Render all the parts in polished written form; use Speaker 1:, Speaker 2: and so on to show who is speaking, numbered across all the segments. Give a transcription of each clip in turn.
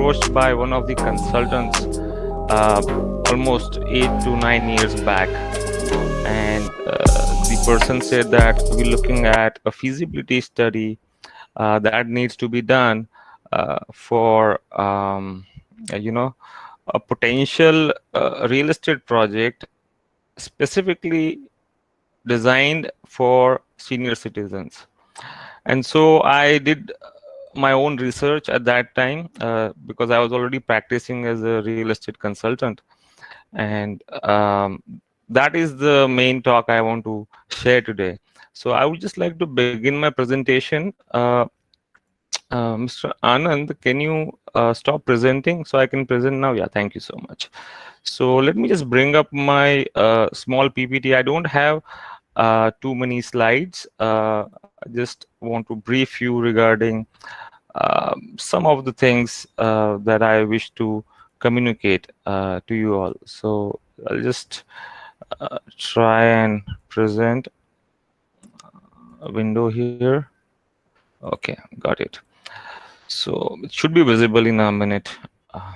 Speaker 1: approached by one of the consultants almost 8 to 9 years back, and the person said that we're looking at a feasibility study that needs to be done for you know a potential real estate project specifically designed for senior citizens. And so I did my own research at that time because I was already practicing as a real estate consultant. And that is the main talk I want to share today. So I would just like to begin my presentation. Mr. Anand, can you stop presenting so I can present now? Yeah, thank you so much. So let me just bring up my small PPT. I don't have too many slides. I just want to brief you regarding some of the things that I wish to communicate to you all. So I'll just try and present a window here. Okay, got it. So it should be visible in a minute. Uh,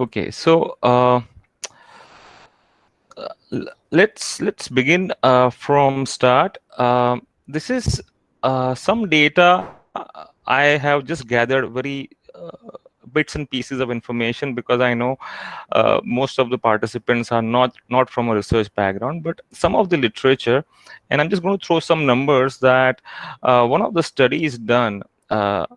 Speaker 1: okay, so let's begin from start. This is some data I have just gathered, very bits and pieces of information, because I know most of the participants are not from a research background, but some of the literature, and I'm just going to throw some numbers that one of the studies done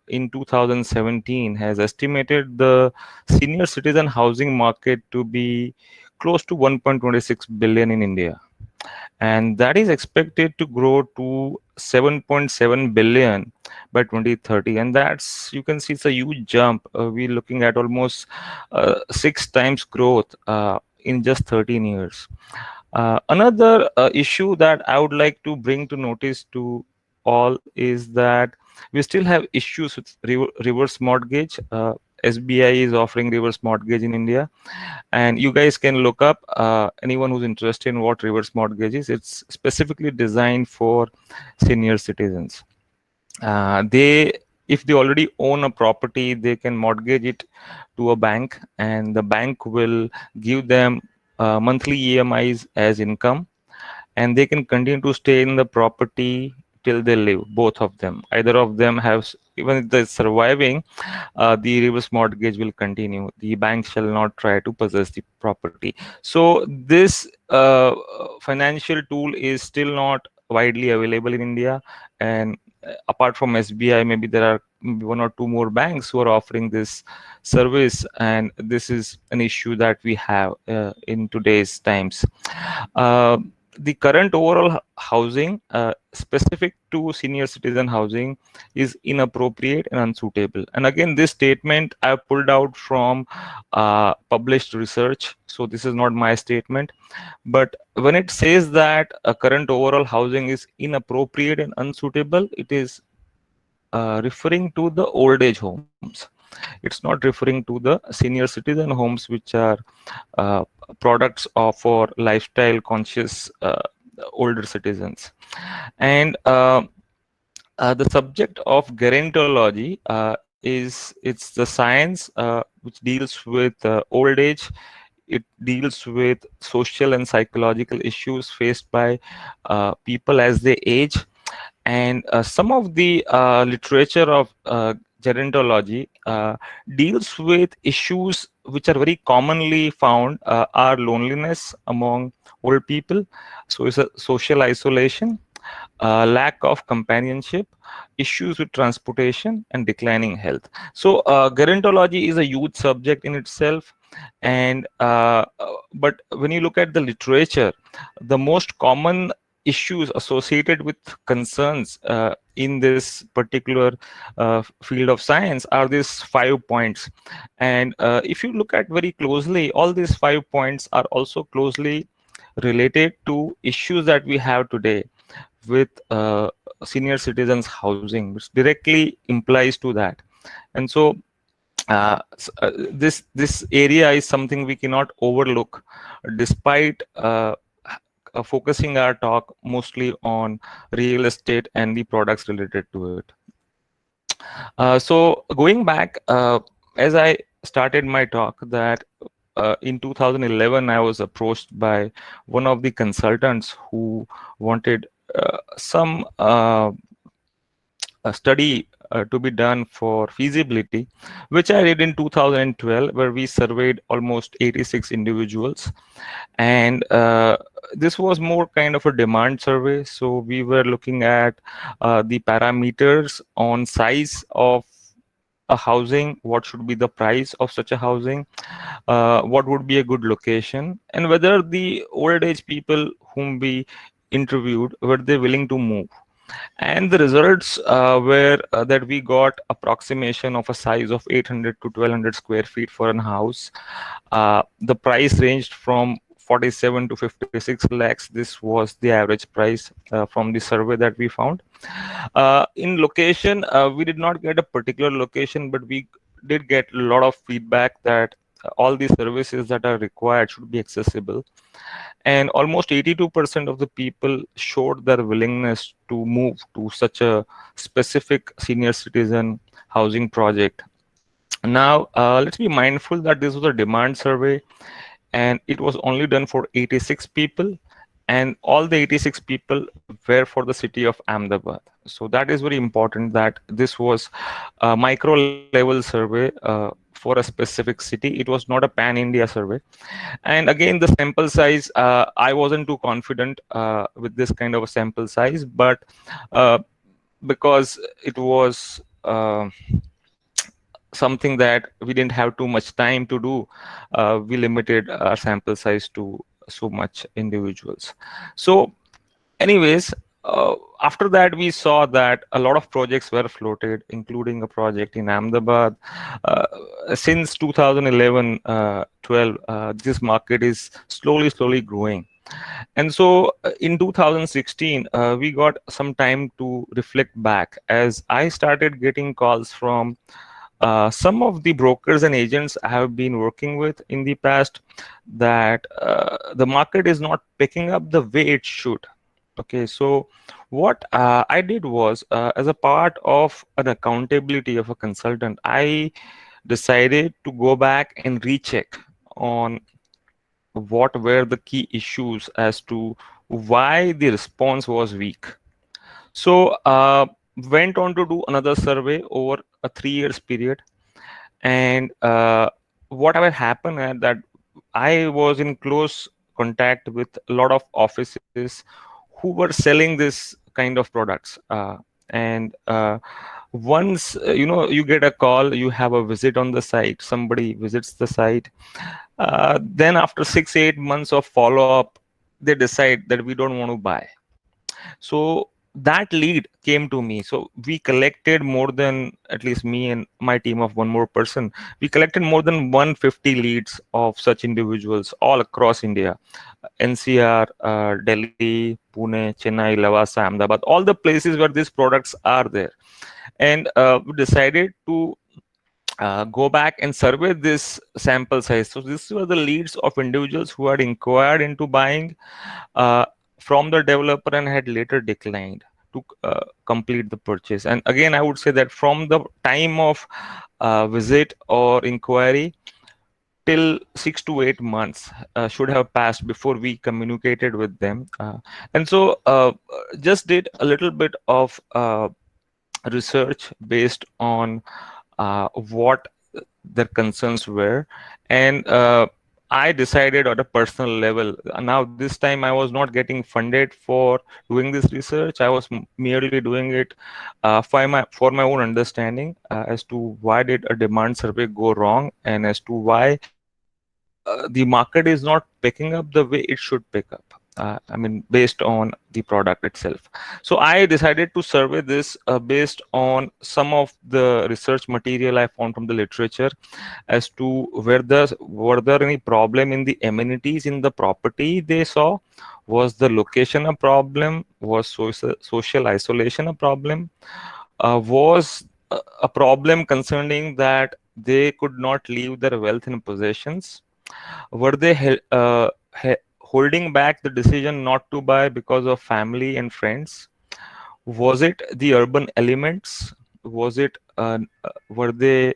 Speaker 1: in 2017 has estimated the senior citizen housing market to be close to 1.26 billion in India, and that is expected to grow to 7.7 billion by 2030. And that's, you can see, it's a huge jump. We're looking at almost 6 times growth in just 13 years. Another issue that I would like to bring to notice to all is that we still have issues with reverse mortgage. SBI is offering reverse mortgage in India, and you guys can look up, anyone who's interested in what reverse mortgage is. It's specifically designed for senior citizens. They, if they already own a property, they can mortgage it to a bank, and the bank will give them monthly EMIs as income, and they can continue to stay in the property till they live. Both of them, either of them have, even if they're surviving, the reverse mortgage will continue. The bank shall not try to possess the property. So this financial tool is still not widely available in India, and apart from SBI, maybe there are maybe one or two more banks who are offering this service, and this is an issue that we have in today's times. uh, the current overall housing specific to senior citizen housing is inappropriate and unsuitable. And again, this statement I pulled out from published research, so this is not my statement. But when it says that current overall housing is inappropriate and unsuitable, it is referring to the old age homes. It's not referring to the senior citizen homes, which are uh, products of for lifestyle conscious older citizens. And the subject of gerontology is, it's the science which deals with old age. It deals with social and psychological issues faced by people as they age. And some of the literature of gerontology deals with issues which are very commonly found, are loneliness among old people, so it's a social isolation, lack of companionship, issues with transportation, and declining health. So gerontology is a huge subject in itself. And but when you look at the literature, the most common issues associated with concerns in this particular field of science are these 5 points. And if you look at very closely, all these 5 points are also closely related to issues that we have today with senior citizens housing, which directly implies to that. And so this area is something we cannot overlook, despite focusing our talk mostly on real estate and the products related to it. So going back, as I started my talk, that in 2011 I was approached by one of the consultants who wanted some a study to be done for feasibility, which I did in 2012, where we surveyed almost 86 individuals. And this was more kind of a demand survey. So we were looking at the parameters on size of a housing, what should be the price of such a housing, what would be a good location, and whether the old age people whom we interviewed were they willing to move. And the results were that we got approximation of a size of 800 to 1200 square feet for an house. The price ranged from 47 to 56 lakhs. This was the average price from the survey that we found. In location, we did not get a particular location, but we did get a lot of feedback that all the services that are required should be accessible. And almost 82% of the people showed their willingness to move to such a specific senior citizen housing project. Now, let's be mindful that this was a demand survey and it was only done for 86 people, and all the 86 people were for the city of Ahmedabad. So that is very important, that this was a micro level survey for a specific city. It was not a pan India survey. And again, the sample size, I wasn't too confident with this kind of a sample size, but uh, because it was something that we didn't have too much time to do, we limited our sample size to so much individuals. So anyways, after that we saw that a lot of projects were floated, including a project in Ahmedabad. Since 2011 12, this market is slowly growing. And so in 2016, we got some time to reflect back, as I started getting calls from some of the brokers and agents I have been working with in the past, that the market is not picking up the way it should. Okay, so what I did was, as a part of an accountability of a consultant, I decided to go back and recheck on what were the key issues as to why the response was weak. So went on to do another survey over a 3 years period. And what had happened at that, I was in close contact with a lot of offices who were selling this kind of products. And once you get a call, you have a visit on the site, somebody visits the site, then after 6 8 months of follow up, they decide that we don't want to buy. So that lead came to me. So we collected more than, at least me and my team of one more person, we collected more than 150 leads of such individuals all across India. NCR, Delhi, Pune, Chennai, Lavasa, Ahmedabad, all the places where these products are there. And we decided to go back and survey this sample size. So these were the leads of individuals who had inquired into buying uh, from the developer and had later declined to complete the purchase. And again, I would say that from the time of visit or inquiry till 6 to 8 months should have passed before we communicated with them. And so just did a little bit of research based on what their concerns were. And I decided at a personal level. Now this time I was not getting funded for doing this research. I was merely doing it for my own understanding as to why did a demand survey go wrong, and as to why the market is not picking up the way it should pick up. I mean, based on the product itself. So I decided to survey this based on some of the research material I found from the literature, as to whether were there any problem in the amenities in the property they saw. Was the location a problem? Was social isolation a problem? Was a problem concerning that they could not leave their wealth and possessions? Were they holding back the decision not to buy because of family and friends? Was it the urban elements? Was it were they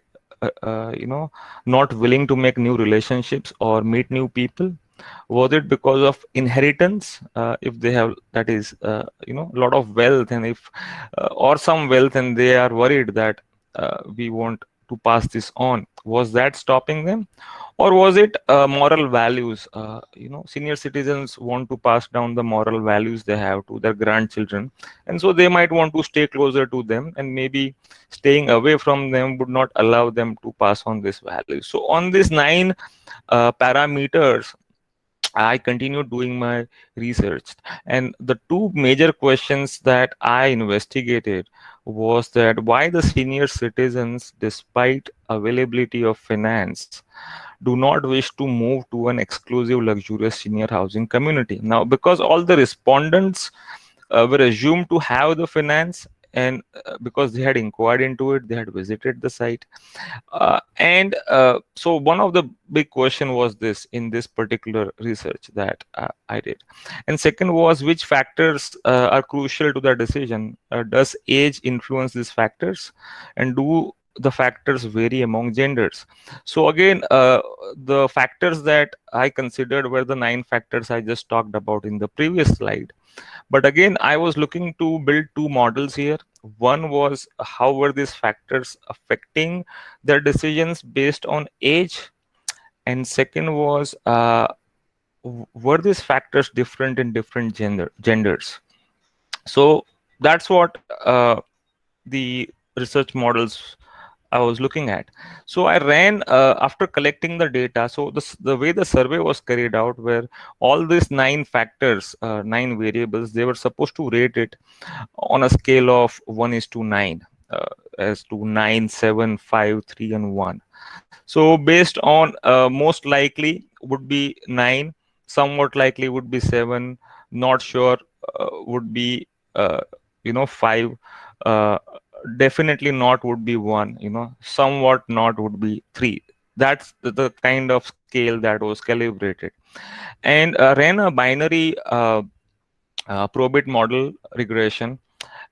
Speaker 1: not willing to make new relationships or meet new people? Was it because of inheritance, if they have, that is, a lot of wealth, and if or some wealth, and they are worried that we want to pass this on? Was that stopping them? Or was it moral values? Senior citizens want to pass down the moral values they have to their grandchildren, and so they might want to stay closer to them, and maybe staying away from them would not allow them to pass on this value. So on these nine parameters, I continued doing my research, and the two major questions that I investigated was that why the senior citizens, despite availability of finance, do not wish to move to an exclusive luxurious senior housing community. Now, because all the respondents were assumed to have the finance, and because they had inquired into it, they had visited the site, and so one of the big question was this in this particular research that I did. And second was, which factors are crucial to the decision? Does age influence these factors, and do the factors vary among genders? So again, the factors that I considered were the nine factors I just talked about in the previous slide. But again, I was looking to build two models here. One was, how were these factors affecting their decisions based on age? And second was, were these factors different in different genders? So that's what the research models I was looking at. So I ran, after collecting the data. So the way the survey was carried out, where all these nine factors, nine variables, they were supposed to rate it on a scale of 1:9, as to 9, 7, 5, 3, and 1. So based on, most likely would be 9, somewhat likely would be 7, not sure would be 5, uh, definitely not would be 1, somewhat not would be 3. That's the kind of scale that was calibrated, and ran a binary probit model regression,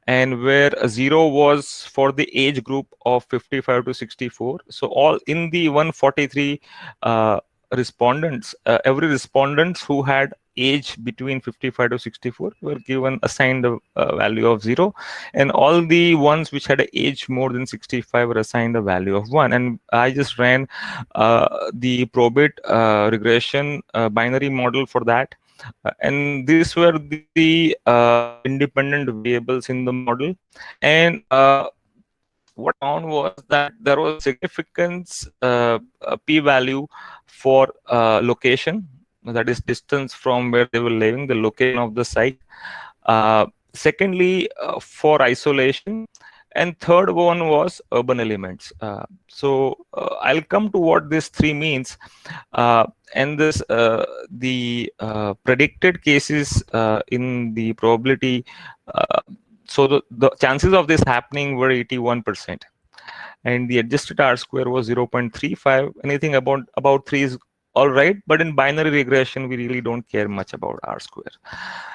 Speaker 1: and where a 0 was for the age group of 55 to 64. So all in the 143 respondents, every respondents who had age between 55 to 64 were given assigned a value of 0, and all the ones which had an age more than 65 were assigned a value of 1. And I just ran the probit regression binary model for that. And these were the independent variables in the model. And what I found was that there was significance p-value for location, that is distance from where they were living, the location of the site. Secondly, for isolation, and third one was urban elements. So I'll come to what this three means. And this the predicted cases in the probability, uh, so the chances of this happening were 81%, and the adjusted R square was 0.35. Anything about 3 is all right, but in binary regression we really don't care much about R square.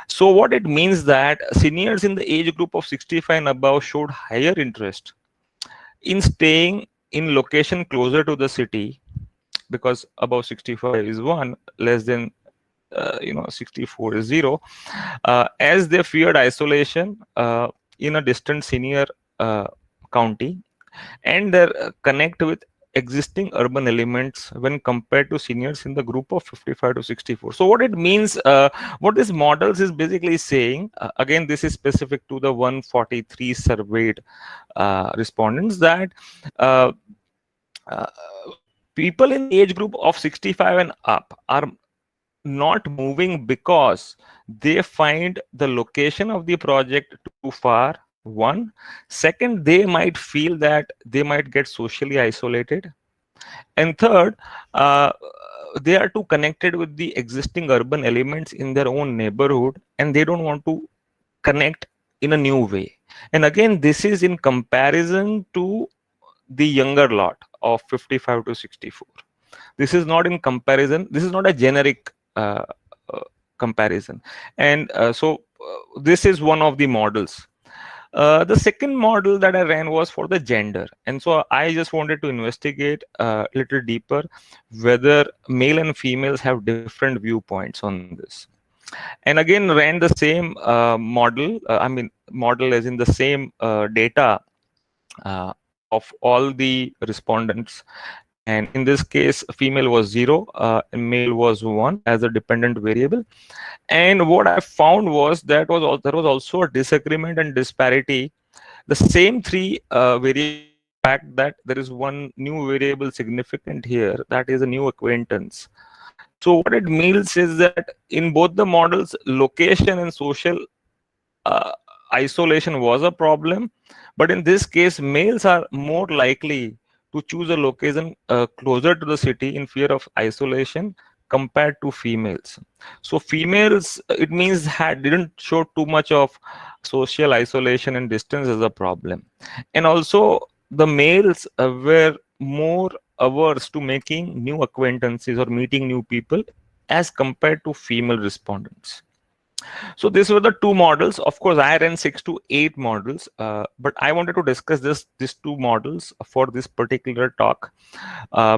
Speaker 1: So what it means that seniors in the age group of 65 and above showed higher interest in staying in location closer to the city, because above 65 is 1, less than 64 is 0, as they feared isolation in a distant senior county, and their connect with existing urban elements when compared to seniors in the group of 55 to 64. So what it means, what this models is basically saying, again this is specific to the 143 surveyed respondents, that uh, uh, people in the age group of 65 and up are not moving because they find the location of the project too far. One. Second, they might feel that they might get socially isolated. And third, uh, they are too connected with the existing urban elements in their own neighborhood, and they don't want to connect in a new way. And again, this is in comparison to the younger lot of 55 to 64. This is not in comparison, this is not a generic uh, comparison. And so this is one of the models. The second model that I ran was for the gender, and so I just wanted to investigate a little deeper whether male and females have different viewpoints on this. And again, ran the same model. I mean, model as in the same data of all the respondents. And in this case, female was 0, and male was 1 as a dependent variable. And what I found was that there was also a disagreement and disparity. The same three variables, fact that there is one new variable significant here, that is a new acquaintance. So what it means is that in both the models, location and social uh, isolation was a problem, but in this case, males are more likely to choose a location closer to the city in fear of isolation compared to females. So females, it means didn't show too much of social isolation and distance as a problem, and also the males were more averse to making new acquaintances or meeting new people as compared to female respondents. So these were the two models. Of course, I ran 6 to 8 models, but I wanted to discuss these two models for this particular talk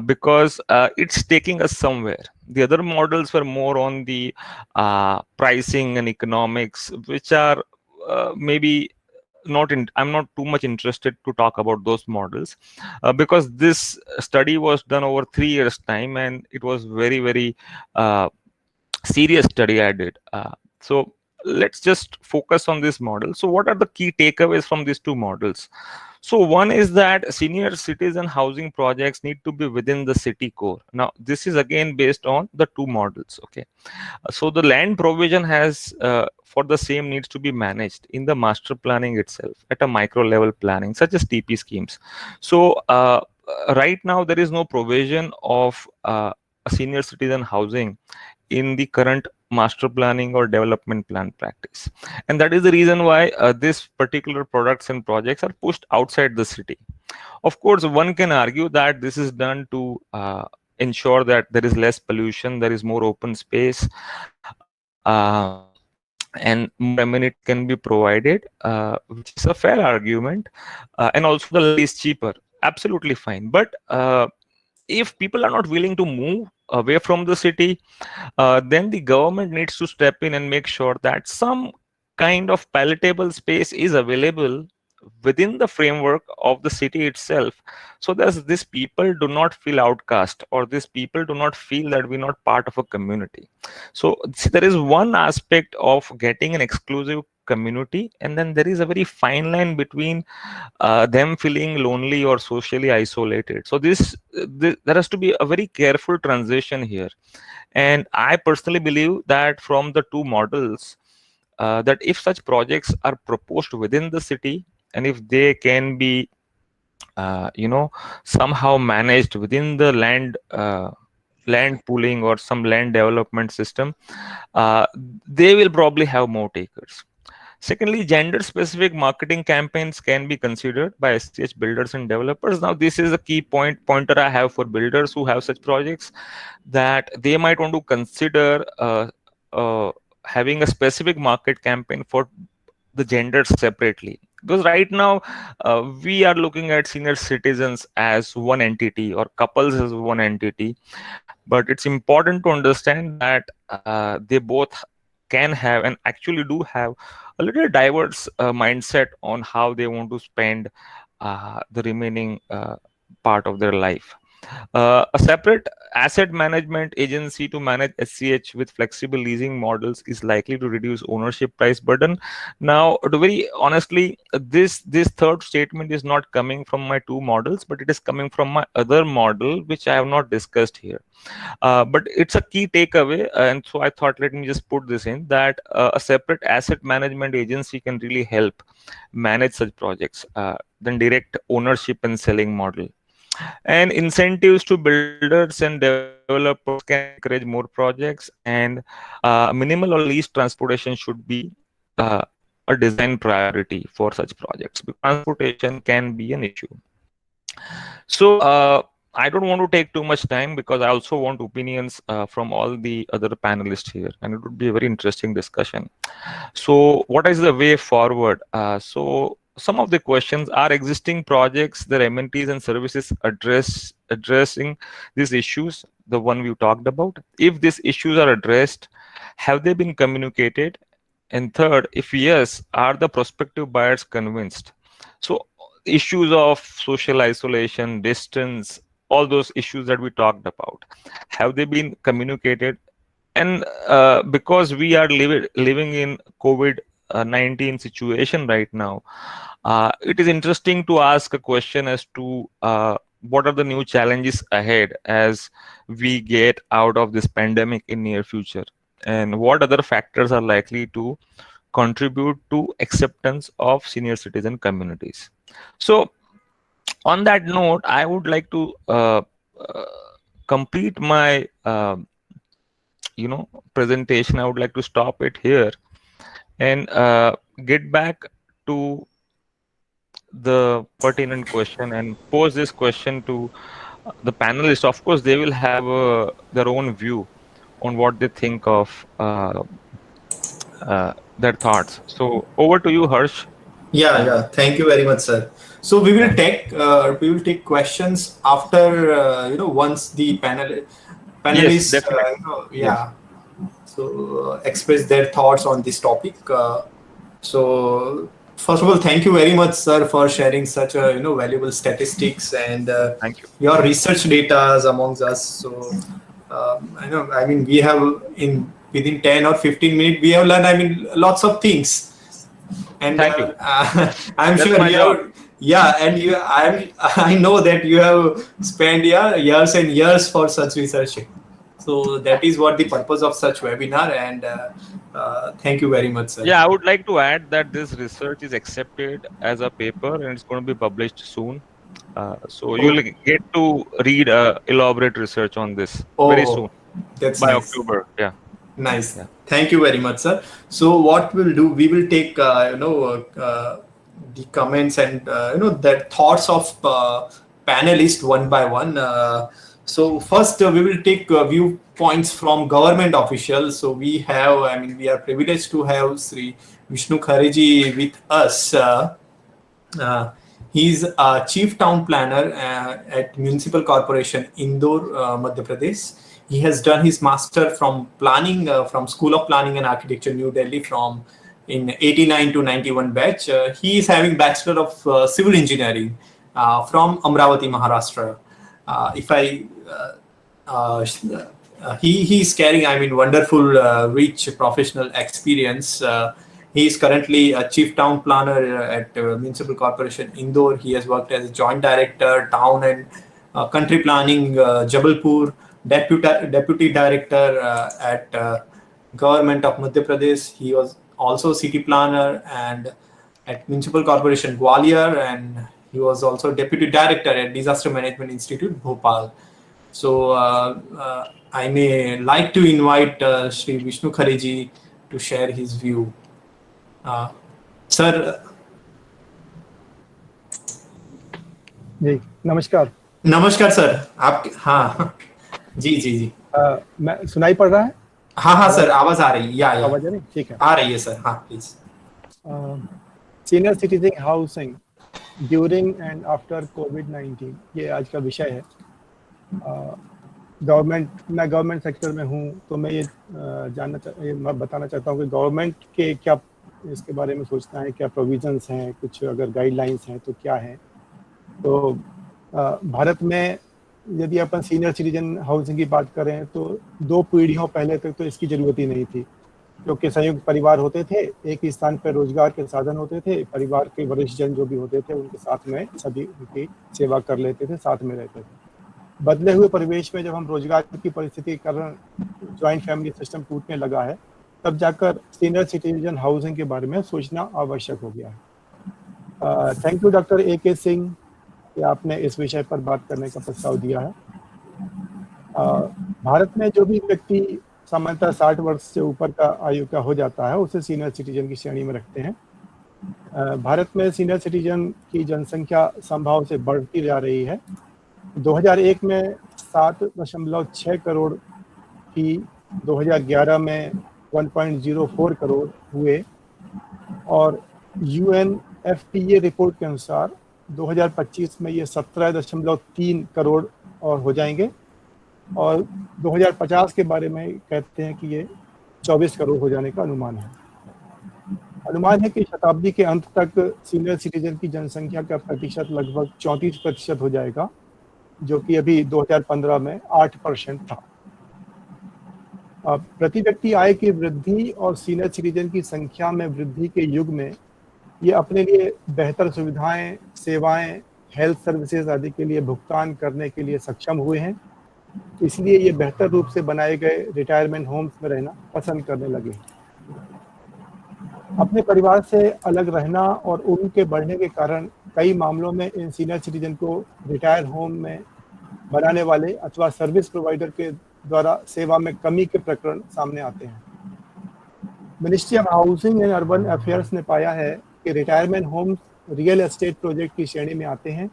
Speaker 1: because it's taking us somewhere. The other models were more on the pricing and economics, which are maybe not in. I'm not too much interested to talk about those models because this study was done over 3 years time, and it was very uh, serious study I did. So let's just focus on this model. So what are the key takeaways from these two models? So one is that senior citizen housing projects need to be within the city core. Now this is again based on the two models. Okay, so the land provision has for the same needs to be managed in the master planning itself at a micro level planning, such as TP schemes. So right now there is no provision of a senior citizen housing in the current master planning or development plan practice, and that is the reason why this particular products and projects are pushed outside the city. Of course, one can argue that this is done to ensure that there is less pollution, there is more open space, and more amenities can be provided, which is a fair argument, and also the land is cheaper. Absolutely fine, but if people are not willing to move away from the city, then the government needs to step in and make sure that some kind of palatable space is available within the framework of the city itself, so that these people do not feel outcast, or these people do not feel that we're not part of a community. So there is one aspect of getting an exclusive community, and then there is a very fine line between them feeling lonely or socially isolated. So there has to be a very careful transition here. And I personally believe that from the two models, that if such projects are proposed within the city, and if they can be, somehow managed within the land pooling or some land development system, uh, they will probably have more takers. Secondly, gender specific marketing campaigns can be considered by SCH builders and developers. Now, this is a key pointer I have for builders who have such projects, that they might want to consider having a specific market campaign for the genders separately. Because right now, we are looking at senior citizens as one entity or couples as one entity, but it's important to understand that they both can have and actually do have a little diverse mindset on how they want to spend the remaining part of their life. A separate asset management agency to manage SCH with flexible leasing models is likely to reduce ownership price burden. Now, to very honestly, this third statement is not coming from my two models, but it is coming from my other model, which I have not discussed here. But it's a key takeaway, and so I thought, let me just put this in, that a separate asset management agency can really help manage such projects than direct ownership and selling model. And incentives to builders and developers can encourage more projects, and minimal or least transportation should be uh, a design priority for such projects, because transportation can be an issue. So I don't want to take too much time, because I also want opinions from all the other panelists here, and it would be a very interesting discussion. So what is the way forward? So some of the questions: are existing projects, their amenities and services addressing these issues, the one we talked about? If these issues are addressed, have they been communicated? And third, if yes, are the prospective buyers convinced? So issues of social isolation, distance, all those issues that we talked about, have they been communicated? And because we are living in COVID-19 situation right now, it is interesting to ask a question as to what are the new challenges ahead as we get out of this pandemic in near future, and what other factors are likely to contribute to acceptance of senior citizen communities. So on that note, I would like to uh, complete my presentation. I would like to stop it here and get back to the pertinent question and pose this question to the panelists. Of course, they will have their own view on what they think of their thoughts. So over to you, Harsh.
Speaker 2: Yeah,
Speaker 1: And
Speaker 2: yeah. Thank you very much, sir. So
Speaker 1: thank you.
Speaker 2: we will take questions after once the
Speaker 1: Yes,
Speaker 2: panelists
Speaker 1: definitely. Yes,
Speaker 2: yeah, so express their thoughts on this topic. So first of all, thank you very much, sir, for sharing such a valuable statistics and
Speaker 1: thank you.
Speaker 2: your research data amongst us. So I know, I mean, we have in within 10 or 15 minutes we have learned, I mean, lots of things. And
Speaker 1: Thank you.
Speaker 2: I'm
Speaker 1: That's
Speaker 2: sure
Speaker 1: my
Speaker 2: you
Speaker 1: job.
Speaker 2: have, yeah, and I know that you have spent, yeah, years and years for such researching. So that is what the purpose of such webinar. And thank you very much, sir.
Speaker 1: Yeah, I would like to add that this research is accepted as a paper and it's going to be published soon. So you'll
Speaker 2: Oh,
Speaker 1: get to read elaborate research on this very
Speaker 2: oh,
Speaker 1: soon,
Speaker 2: that's
Speaker 1: by
Speaker 2: nice.
Speaker 1: October. Yeah,
Speaker 2: Nice.
Speaker 1: yeah.
Speaker 2: Thank you very much, sir. So what we'll do, we will take the comments and the thoughts of panelists one by one. So first, we will take viewpoints from government officials. So we have, I mean, we are privileged to have Sri Vishnu Khareji with us. Uh, he's a chief town planner at Municipal Corporation Indore, Madhya Pradesh. He has done his master from planning from School of Planning and Architecture, New Delhi, from in 89 to 91 batch. He is having Bachelor of Civil Engineering from Amravati, Maharashtra. If I he is carrying, I mean, wonderful rich professional experience. He is currently a chief town planner at Municipal Corporation Indore. He has worked as a joint director town and country planning Jabalpur, deputy director at government of Madhya Pradesh. He was also city planner and at Municipal Corporation Gwalior, and he was also deputy director at Disaster Management Institute Bhopal. So I may like to invite Sri Vishnu Khareji to share his view. Uh, sir,
Speaker 3: जी नमस्कार।
Speaker 2: नमस्कार sir. आप हाँ जी जी जी
Speaker 3: मैं सुनाई पड़ रहा है?
Speaker 2: हाँ हाँ सर, आवाज आ रही है। या
Speaker 3: आवाज आ रही? ठीक है,
Speaker 2: आ रही है सर। हाँ please.
Speaker 3: Senior citizen housing during and after कोविड-19, ये आज का विषय है। मैं गवर्नमेंट सेक्टर में हूँ, तो मैं ये मैं बताना चाहता हूँ कि गवर्नमेंट के क्या इसके बारे में सोचना है, क्या प्रोविजंस हैं, कुछ अगर गाइडलाइंस हैं तो क्या है। तो भारत में यदि अपन सीनियर सिटीजन हाउसिंग की बात करें तो 2 पीढ़ियों पहले तक तो इसकी ज़रूरत ही नहीं थी, क्योंकि संयुक्त परिवार होते थे, एक ही स्थान पर रोजगार के साधन होते थे, परिवार के वरिष्ठ जन जो भी होते थे उनके साथ में सभी उनकी सेवा कर लेते थे, साथ में रहते थे। बदले हुए परिवेश में जब हम रोजगार की परिस्थिति के कारण ज्वाइंट फैमिली सिस्टम टूटने लगा है, तब जाकर सीनियर सिटीजन हाउसिंग के बारे में सोचना आवश्यक हो गया है। Thank you doctor AK Singh कि आपने इस विषय पर बात करने का प्रस्ताव दिया है। भारत में जो भी व्यक्ति सामान्यतः 60 वर्ष से ऊपर का आयु का हो जाता है, उसे सीनियर सिटीजन की श्रेणी में रखते हैं। भारत में सीनियर सिटीजन की जनसंख्या संभाव से बढ़ती जा रही है। 2001 में 7.6 करोड़ थी, 2011 में 1.04 करोड़ हुए, और UN FTA रिपोर्ट के अनुसार 2025 में ये 17.3 करोड़ और हो जाएंगे, और 2050 के बारे में कहते हैं कि ये 24 करोड़ हो जाने का अनुमान है। अनुमान है कि शताब्दी के अंत तक सीनियर सिटीजन की जनसंख्या का प्रतिशत लगभग 34% हो जाएगा, जो कि अभी 2015 में 8% था। प्रति व्यक्ति आय की वृद्धि और सीनियर सिटीजन की संख्या में वृद्धि के युग में ये अपने लिए बेहतर सुविधाएं, सेवाएं, हेल्थ सर्विसेज आदि के लिए भुगतान करने के लिए सक्षम हुए हैं, इसलिए ये बेहतर रूप से बनाए गए रिटायरमेंट होम्स में रहना पसंद करने लगे हैं। अपने परिवार से अलग रहना और उम्र के बढ़ने के कारण कई मामलों में इन सीनियर सिटीजन को रिटायर होम में बनाने वाले अथवा सर्विस प्रोवाइडर के द्वारा सेवा में कमी के प्रकरण सामने आते हैं। Ministry of housing and urban affairs ने पाया है कि retirement homes real estate project की श्रेणी में आते हैं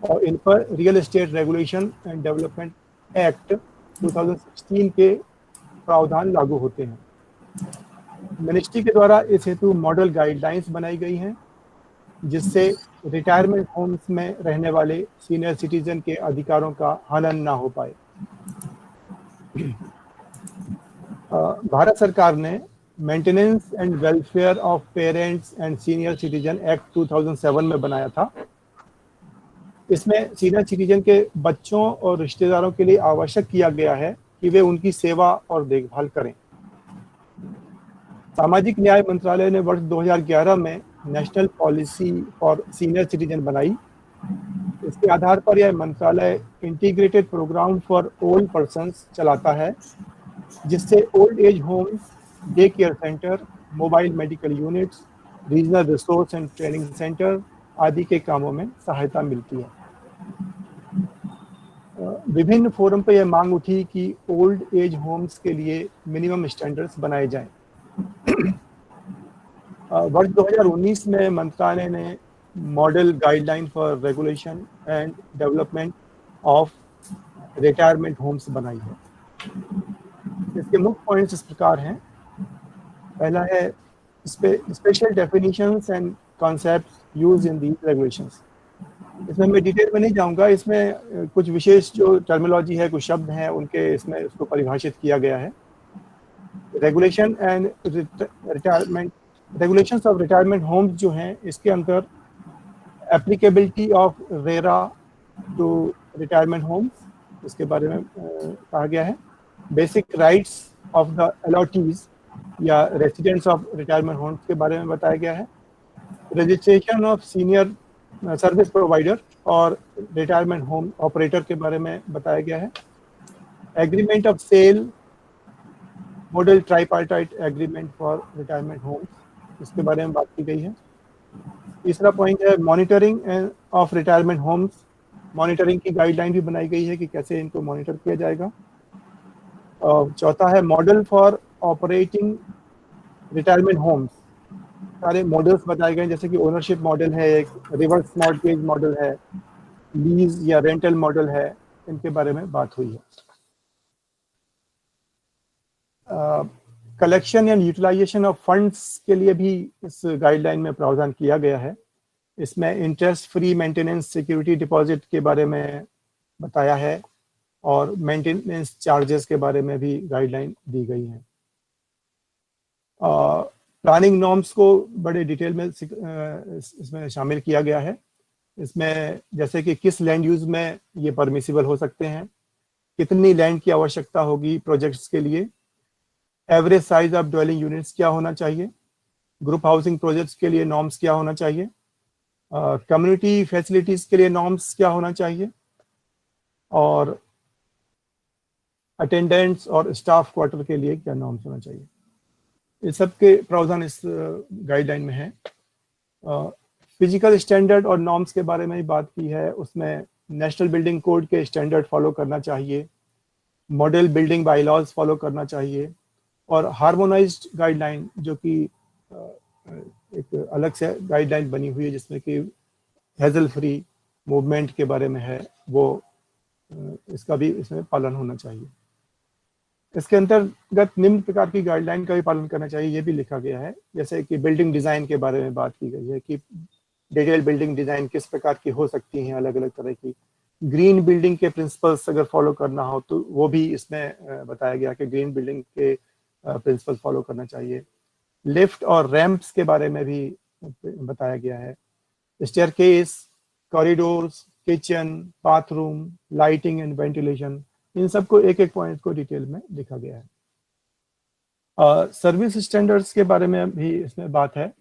Speaker 3: और इन पर real estate regulation and development act 2016 के प्रावधान लागू होते हैं। मिनिस्ट्री के द्वारा इस हेतु मॉडल गाइडलाइंस बनाई गई हैं, जिससे रिटायरमेंट होम्स में रहने वाले सीनियर सिटीजन के अधिकारों का हनन ना हो पाए। भारत सरकार ने maintenance and welfare of parents and senior citizen act 2007 में बनाया था। इसमें सीनियर सिटीजन के बच्चों और रिश्तेदारों के लिए आवश्यक किया गया है कि वे उनकी सेवा और देखभाल करें। सामाजिक न्याय मंत्रालय ने वर्ष 2011 में national policy for senior citizen बनाई। इसके आधार पर यह मंत्रालय integrated programme for old persons चलाता है, जिससे old age homes, day care centre, mobile medical units, regional resource and training centre आदि के कामों में सहायता मिलती है। विभिन्न फोरम पर यह मांग उठी कि ओल्ड एज होम्स के लिए मिनिमम स्टैंडर्ड्स बनाए जाएं। वर्ष 2019 में मंत्रालय ने model guideline for regulation and development of retirement homes बनाई है। इसके मुख्य पॉइंट्स इस प्रकार हैं। पहला है special definitions and concepts used in these regulations. इसमें मैं डिटेल में नहीं जाऊंगा, इसमें कुछ विशेष जो टर्मिनोलॉजी है, कुछ शब्द हैं, उनके इसमें उसको परिभाषित किया गया है। Regulation and retirement, regulations of retirement homes जो हैं, इसके अंदर applicability of RERA to retirement homes, इसके बारे में कहा गया है। Basic rights of the allottees या रेसिडेंट्स ऑफ रिटायरमेंट होम्स के बारे में बताया गया है। Registration of senior service provider और रिटायरमेंट होम ऑपरेटर के बारे में बताया गया है। Agreement of sale, model tripartite agreement for retirement homes, इसके बारे में बात की गई है। तीसरा पॉइंट है monitoring of retirement homes. Monitoring की गाइडलाइन भी बनाई गई है कि कैसे इनको मॉनिटर किया जाएगा। चौथा है model for operating retirement homes. सारे मॉडल्स बताए गए, जैसे कि ओनरशिप मॉडल है, एक रिवर्स मॉर्गेज मॉडल है, लीज या रेंटल मॉडल है, इनके बारे में बात हुई है। Collection and utilisation of funds के लिए भी इस गाइडलाइन में प्रावधान किया गया है। इसमें interest free maintenance security deposit के बारे में बताया है और मेंटेनेंस चार्जेस के बारे में भी गाइडलाइन दी गई है। प्लानिंग नॉर्म्स को बड़े डिटेल में इसमें शामिल किया गया है। इसमें जैसे कि किस लैंड यूज में ये परमिसिबल हो सकते हैं, कितनी लैंड की आवश्यकता होगी प्रोजेक्ट्स के लिए, average size of dwelling units क्या होना चाहिए, ग्रुप हाउसिंग प्रोजेक्ट्स के लिए नॉर्म्स क्या होना चाहिए, कम्युनिटी फैसिलिटीज के लिए नॉर्म्स क्या होना चाहिए, और अटेंडेंट्स और स्टाफ क्वार्टर के लिए क्या नॉर्म्स होना चाहिए। इस सब के प्रावधान इस गाइडलाइन में है। फिजिकल स्टैंडर्ड और नॉर्म्स के बारे में भी बात की है। उसमें नेशनल बिल्डिंग कोड के स्टैंडर्ड फॉलो करना चाहिए, मॉडल बिल्डिंग बायलॉज फॉलो करना चाहिए, और हार्मोनाइज्ड गाइडलाइन जो कि एक अलग से गाइडलाइन बनी हुई है जिसमें कि हैजल फ्री मूवमेंट के बारे में है, वो इसका भी इसमें पालन होना चाहिए। इसके अंतर्गत निम्न प्रकार की गाइडलाइन का भी पालन करना चाहिए, ये भी लिखा गया है। जैसे कि बिल्डिंग डिज़ाइन के बारे में बात की गई है कि डिटेल बिल्डिंग डिजाइन किस प्रकार की हो सकती हैं, अलग अलग तरह की। ग्रीन बिल्डिंग के प्रिंसिपल्स अगर फॉलो करना हो तो वो भी इसमें बताया गया कि ग्रीन बिल्डिंग के प्रिंसिपल फॉलो करना चाहिए। लिफ्ट और रैंप्स के बारे में भी बताया गया है। Staircase, corridors, kitchen, bathroom, lighting and ventilation, इन सबको एक एक पॉइंट को डिटेल में लिखा गया है। सर्विस स्टैंडर्ड्स के बारे में भी इसमें बात है,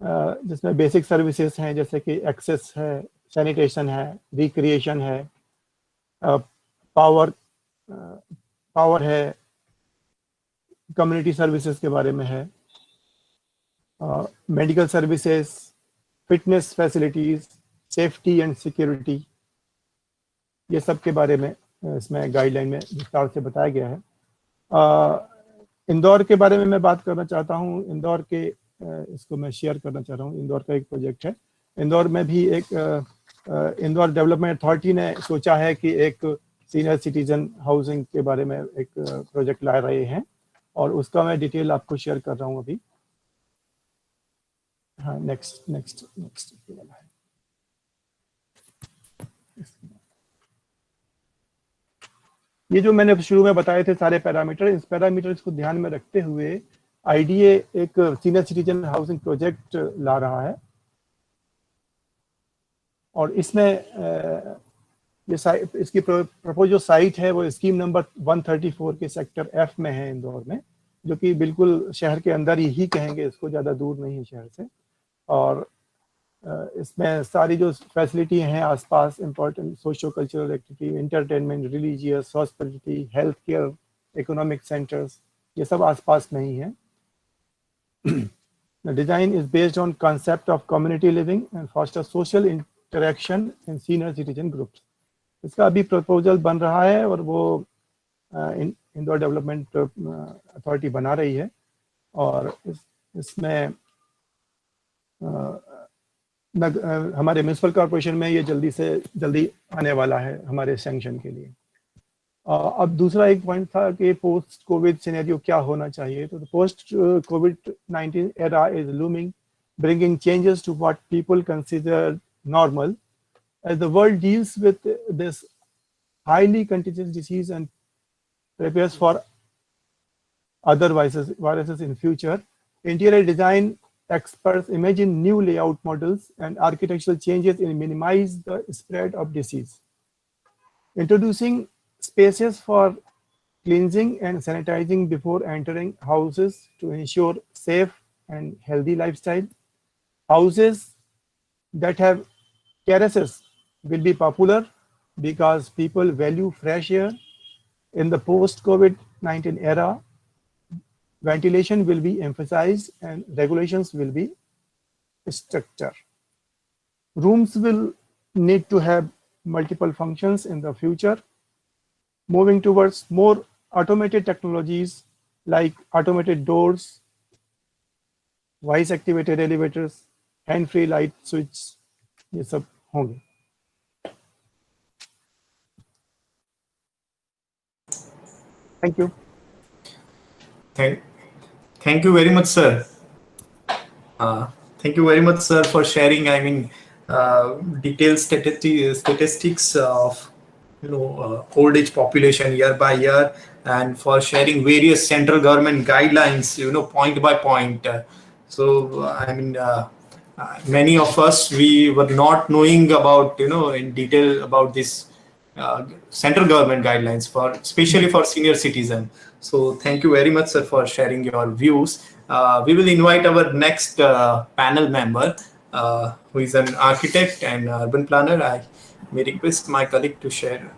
Speaker 3: जिसमें बेसिक सर्विसेज हैं जैसे कि एक्सेस है, सैनिटेशन है, रिक्रिएशन है, पावर है, कम्युनिटी सर्विसेज के बारे में है, medical services, fitness facilities, safety and security, ये सब के बारे में इसमें गाइडलाइन में विस्तार से बताया गया है। इंदौर के बारे में मैं बात करना चाहता हूँ। इंदौर के इसको मैं शेयर करना चाह रहा हूँ। इंदौर का एक प्रोजेक्ट है। इंदौर में भी एक इंदौर डेवलपमेंट अथॉरिटी ने सोचा है कि एक सीनियर सिटीजन हाउसिंग के बारे में एक प्रोजेक्ट ला रहे हैं और उसका मैं डिटेल आपको शेयर कर रहा हूँ अभी। हाँ, नेक्स्ट वाला है। ये जो मैंने शुरू में बताए थे सारे पैरामीटर, इस पैरामीटर्स को ध्यान में रखते हुए आईडीए एक सीनियर सिटीजन हाउसिंग प्रोजेक्ट ला रहा है और इसमें इसकी प्रपोज जो साइट है वो स्कीम नंबर 134 के सेक्टर एफ में है इंदौर में, जो कि बिल्कुल शहर के अंदर ही कहेंगे, इसको ज़्यादा दूर नहीं है शहर से। और इसमें सारी जो फैसिलिटी हैं आसपास, important socio cultural activity, entertainment, religious, hospitality, health care, economic centres, ये सब आसपास में ही है। The design is based on concept of community living and foster social interaction in senior citizen groups. इसका अभी प्रपोजल बन रहा है और वो इंदौर डेवलपमेंट अथॉरिटी बना रही है और इसमें हमारे म्यूनसिपल कॉर्पोरेशन में ये जल्दी से जल्दी आने वाला है हमारे सैंक्शन के लिए। अब दूसरा एक पॉइंट था कि पोस्ट कोविड सिनेरियो क्या होना चाहिए। तो पोस्ट कोविड-19 era is looming, bringing changes to what people consider normal as the world deals with this highly contagious disease and prepares for other viruses in future. Interior design experts imagine new layout models and architectural changes in minimize the spread of disease. Introducing spaces for cleansing and sanitizing before entering houses to ensure safe and healthy lifestyle. Houses that have terraces will be popular because people value fresh air. In the post-COVID-19 era, ventilation will be emphasized and regulations will be stricter. Rooms will need to have multiple functions in the future, moving towards more automated technologies like automated doors, voice-activated elevators, hand-free light switch, ये सब होंगे। Thank you.
Speaker 2: Thank you very much, sir. Thank you very much, sir, for sharing. I mean, detailed statistics of old age population year by year, and for sharing various central government guidelines, point by point. So I mean, many of us, we were not knowing about in detail about this central government guidelines especially for senior citizen. So thank you very much, sir, for sharing your views. We will invite our next panel member, who is an architect and urban planner. I may request my colleague to share.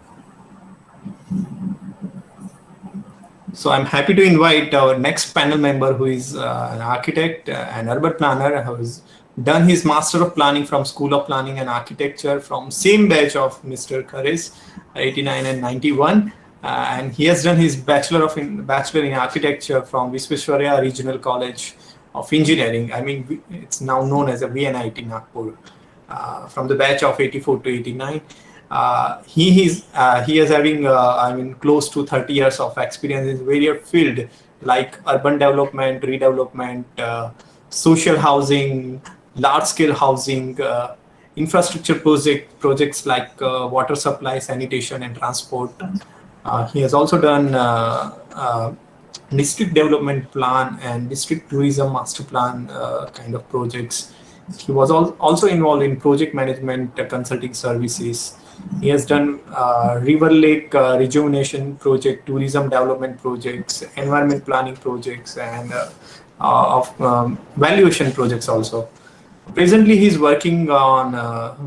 Speaker 2: So I'm happy to invite our next panel member, who is an architect and urban planner, who has done his Master of Planning from School of Planning and Architecture from same batch of Mr. Kharis, 89 and 91. And he has done his Bachelor in Architecture from Visvesvaraya Regional College of Engineering. I mean, it's now known as a VNIT Nagpur, from the batch of 84 to 89. He is having, I mean, close to 30 years of experience in various fields like urban development, redevelopment, social housing, large-scale housing, infrastructure projects like water supply, sanitation, and transport. He has also done district development plan and district tourism master plan kind of projects. He was also involved in project management consulting services. He has done River Lake rejuvenation project, tourism development projects, environment planning projects, and valuation projects also. Presently, he's working on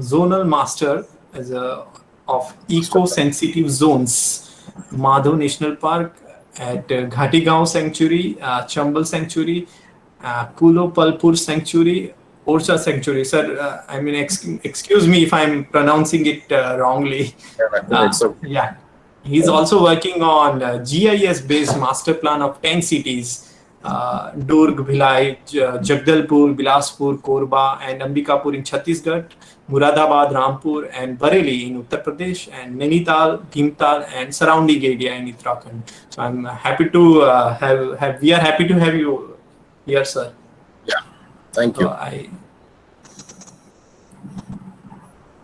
Speaker 2: zonal master as of eco-sensitive zones, Madhav National Park, at Ghatigaon Sanctuary, Chambal Sanctuary, Kulopalpur Sanctuary, Orcha Sanctuary. Sir, I mean, excuse me if I'm pronouncing it wrongly. Yeah. He's also working on GIS-based master plan of 10 cities, Durg, Bhilai, Jagdalpur, Bilaspur, Korba, and Ambikapur in Chhattisgarh, Muradabad, Rampur, and Bareilly in Uttar Pradesh, and Nainital, Bhimtal, and surrounding area in Uttarakhand. So I'm happy to we are happy to have you here, sir.
Speaker 4: Yeah, thank you.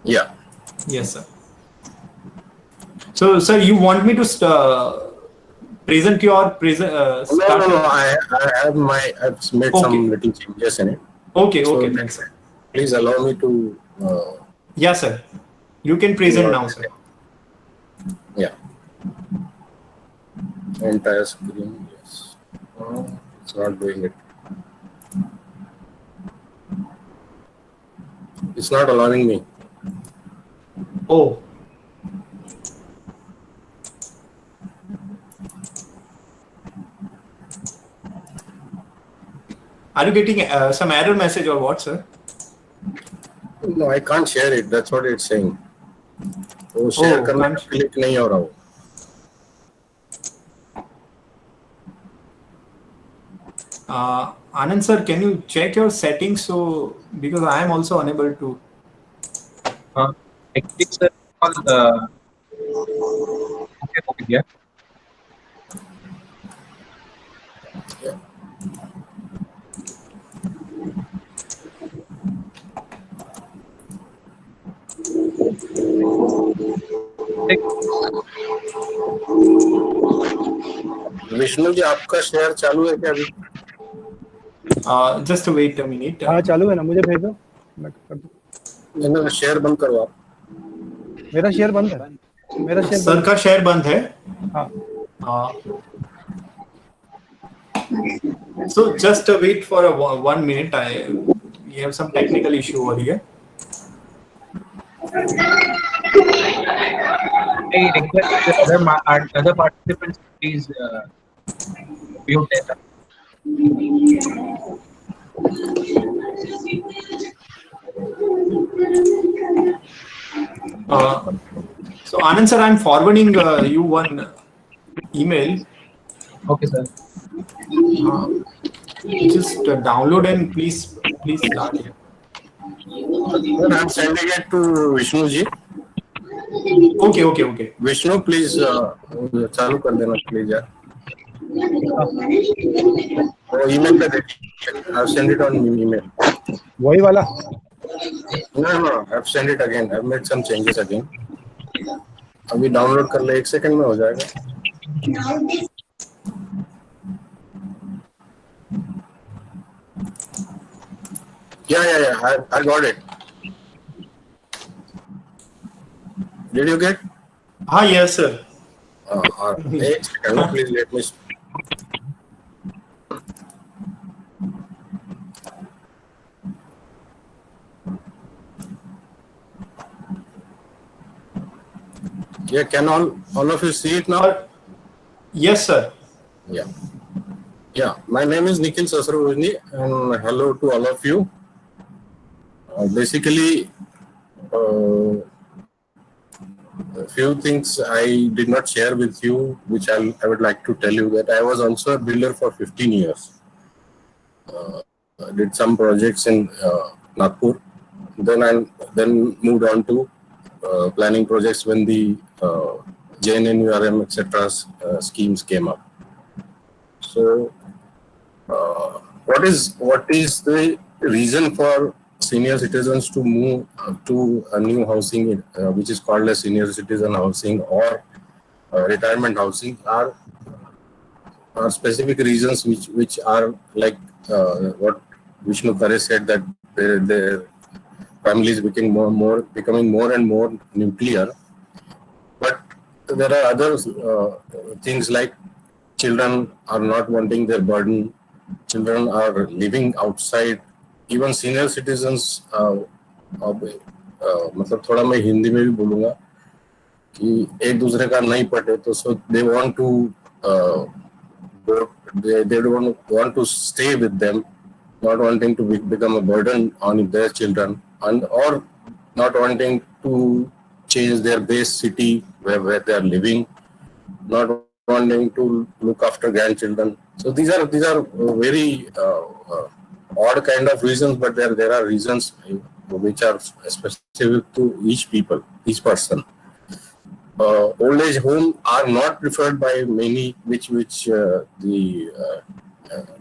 Speaker 4: Yeah.
Speaker 2: Yes, sir. So, sir, you want me to present your
Speaker 4: No. I've made some little changes in it.
Speaker 2: Okay, thanks, sir.
Speaker 4: Please allow me to.
Speaker 2: Yes, sir. You can present now, sir.
Speaker 4: Yeah. Entire screen. Yes. It's not doing it. It's not allowing me.
Speaker 2: Oh. Are you getting some error message or what, sir?
Speaker 4: No, I can't share it. That's what it's saying. वो share करने का click नहीं हो रहा हो.
Speaker 2: Anand sir, can you check your settings? So because I am also unable to.
Speaker 5: Okay, yeah.
Speaker 4: Vishnu ji आपका share चालू है क्या अभी?
Speaker 2: Just wait a minute.
Speaker 3: हाँ चालू है ना, मुझे भेजो मैं कर दूँ।
Speaker 4: नहीं शेयर बंद करो आप।
Speaker 3: मेरा शेयर बंद है। मेरा शेयर
Speaker 2: सर का शेयर बंद है।
Speaker 3: हाँ।
Speaker 2: So just wait for 1 minute. We have some technical issue over here.
Speaker 5: I request the other participants please mute data.
Speaker 2: So Anand sir, I'm forwarding you one email.
Speaker 5: Okay, sir.
Speaker 2: Just download and please start it.
Speaker 4: I'm sending it to Vishnu ji.
Speaker 2: Okay.
Speaker 4: Vishnu, please चालू कर देना please यार. वो email पे देखिए. I've sent it on email.
Speaker 3: वही वाला?
Speaker 4: No. I've sent it again. I've made some changes again. अभी डाउनलोड कर ले 1 सेकंड में हो जाएगा. Yeah. I got it. Did you get?
Speaker 2: Yes, sir.
Speaker 4: एक second please let me. Yeah, can all of you see it now?
Speaker 2: Yes, sir.
Speaker 4: Yeah. My name is Nikhil Sasravujni, and hello to all of you. Basically, a few things I did not share with you, which I would like to tell you that I was also a builder for 15 years. I did some projects in Nagpur. Then moved on to planning projects when the JNNURM etc. Schemes came up. So, what is the reason for senior citizens to move to a new housing, which is called as senior citizen housing or retirement housing, are specific reasons which are like what Vishnu Khare said, that their families becoming more and more nuclear. But there are other things like children are not wanting their burden, children are living outside, even senior citizens. मतलब थोड़ा मैं हिंदी में भी बोलूँगा कि एक दूसरे का नहीं पटे तो so they want to they don't want to stay with them, not wanting to become a burden on their children, and or not wanting to change their base city where they are living, not wanting to look after grandchildren. So these are very odd kind of reasons, but there are reasons which are specific to each person. Old age home are not preferred by many, which the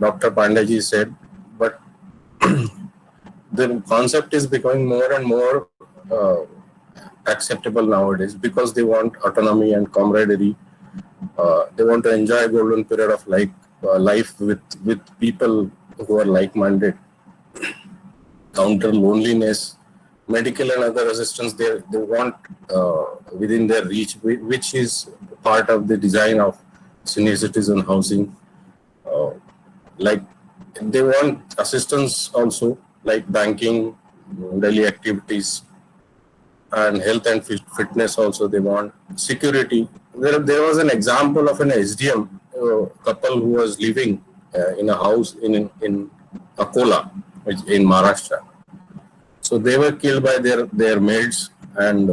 Speaker 4: Dr. Pandaji said, but the concept is becoming more and more acceptable nowadays because they want autonomy and camaraderie. They want to enjoy a golden period of life with people who are like-minded, counter loneliness, medical and other assistance they want within their reach, which is part of the design of senior citizen housing. Like they want assistance also, like banking, daily activities, and health and fitness also they want. Security. There was an example of an SDM couple who was living in a house in Akola, in Maharashtra. So they were killed by their maids and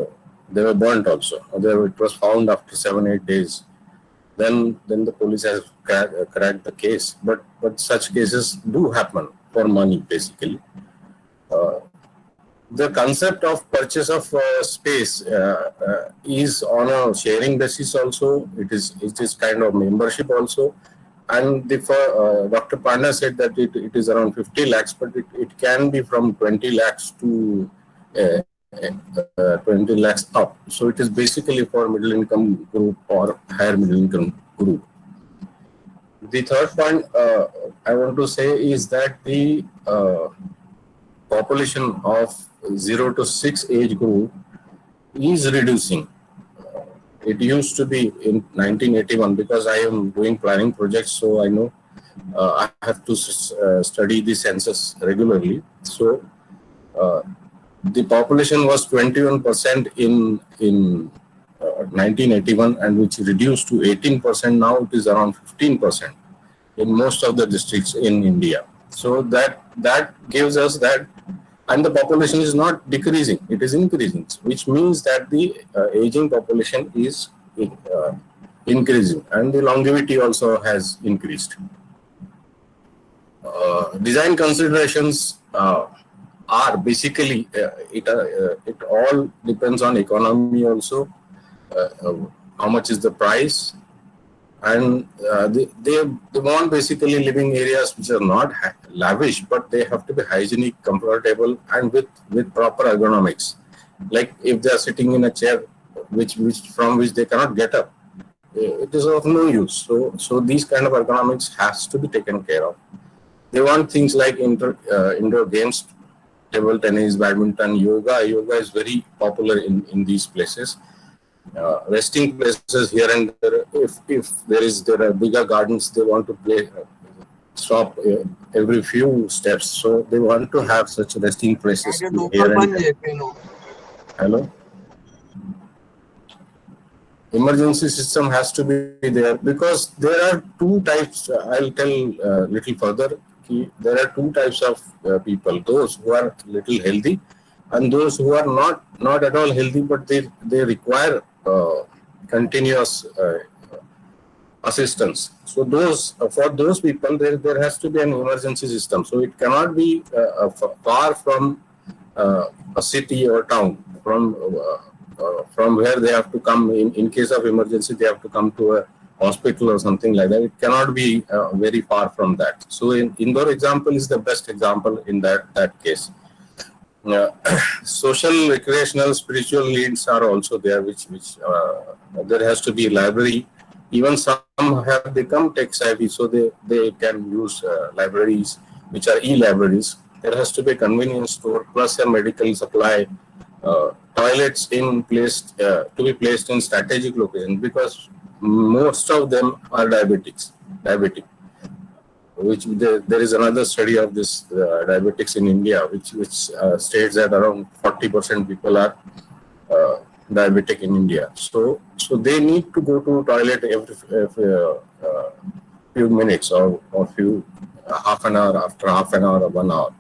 Speaker 4: they were burnt also. It was found after 7-8 days. Then the police has cracked the case. But such cases do happen for money basically. The concept of purchase of space is on a sharing basis also. It is kind of membership also. And Dr. Panda said that it is around 50 lakhs, but it can be from 20 lakhs to 20 lakhs up. So it is basically for middle income group or higher middle income group. The third point I want to say is that the population of 0 to 6 age group is reducing. It used to be in 1981, because I am doing planning projects, so I know I have to study the census regularly. So the population was 21% in 1981, and which reduced to 18%. Now it is around 15% in most of the districts in India. So that gives us that, and the population is not decreasing, it is increasing, which means that the aging population is increasing, and the longevity also has increased. Design considerations are basically, it all depends on economy also, how much is the price, and they want basically living areas which are not lavish, but they have to be hygienic, comfortable, and with proper ergonomics. Like if they are sitting in a chair from which they cannot get up, it is of no use. So these kind of ergonomics has to be taken care of. They want things like indoor games, table tennis, badminton, yoga. Yoga is very popular in these places. Resting places here and there. If there are bigger gardens, they want to stop every few steps. So they want to have such resting places here and there. Hello. Emergency system has to be there, because there are two types. I'll tell little further. There are two types of people: those who are little healthy, and those who are not at all healthy, but they require continuous assistance. So for those people, there has to be an emergency system. So it cannot be far from a city or town, from where they have to come. In case of emergency, they have to come to a hospital or something like that. It cannot be very far from that. So Indore example is the best example in that case. uh, social, recreational, spiritual needs are also there, which there has to be library. Even some have become tech savvy, so they can use libraries, which are e-libraries. There has to be a convenience store plus a medical supply, toilets in placed to be placed in strategic locations, because most of them are diabetic. Which there is another study of this diabetics in India, which states that around 40% people are diabetic in India. So they need to go to toilet every few minutes or few half an hour, after half an hour or 1 hour.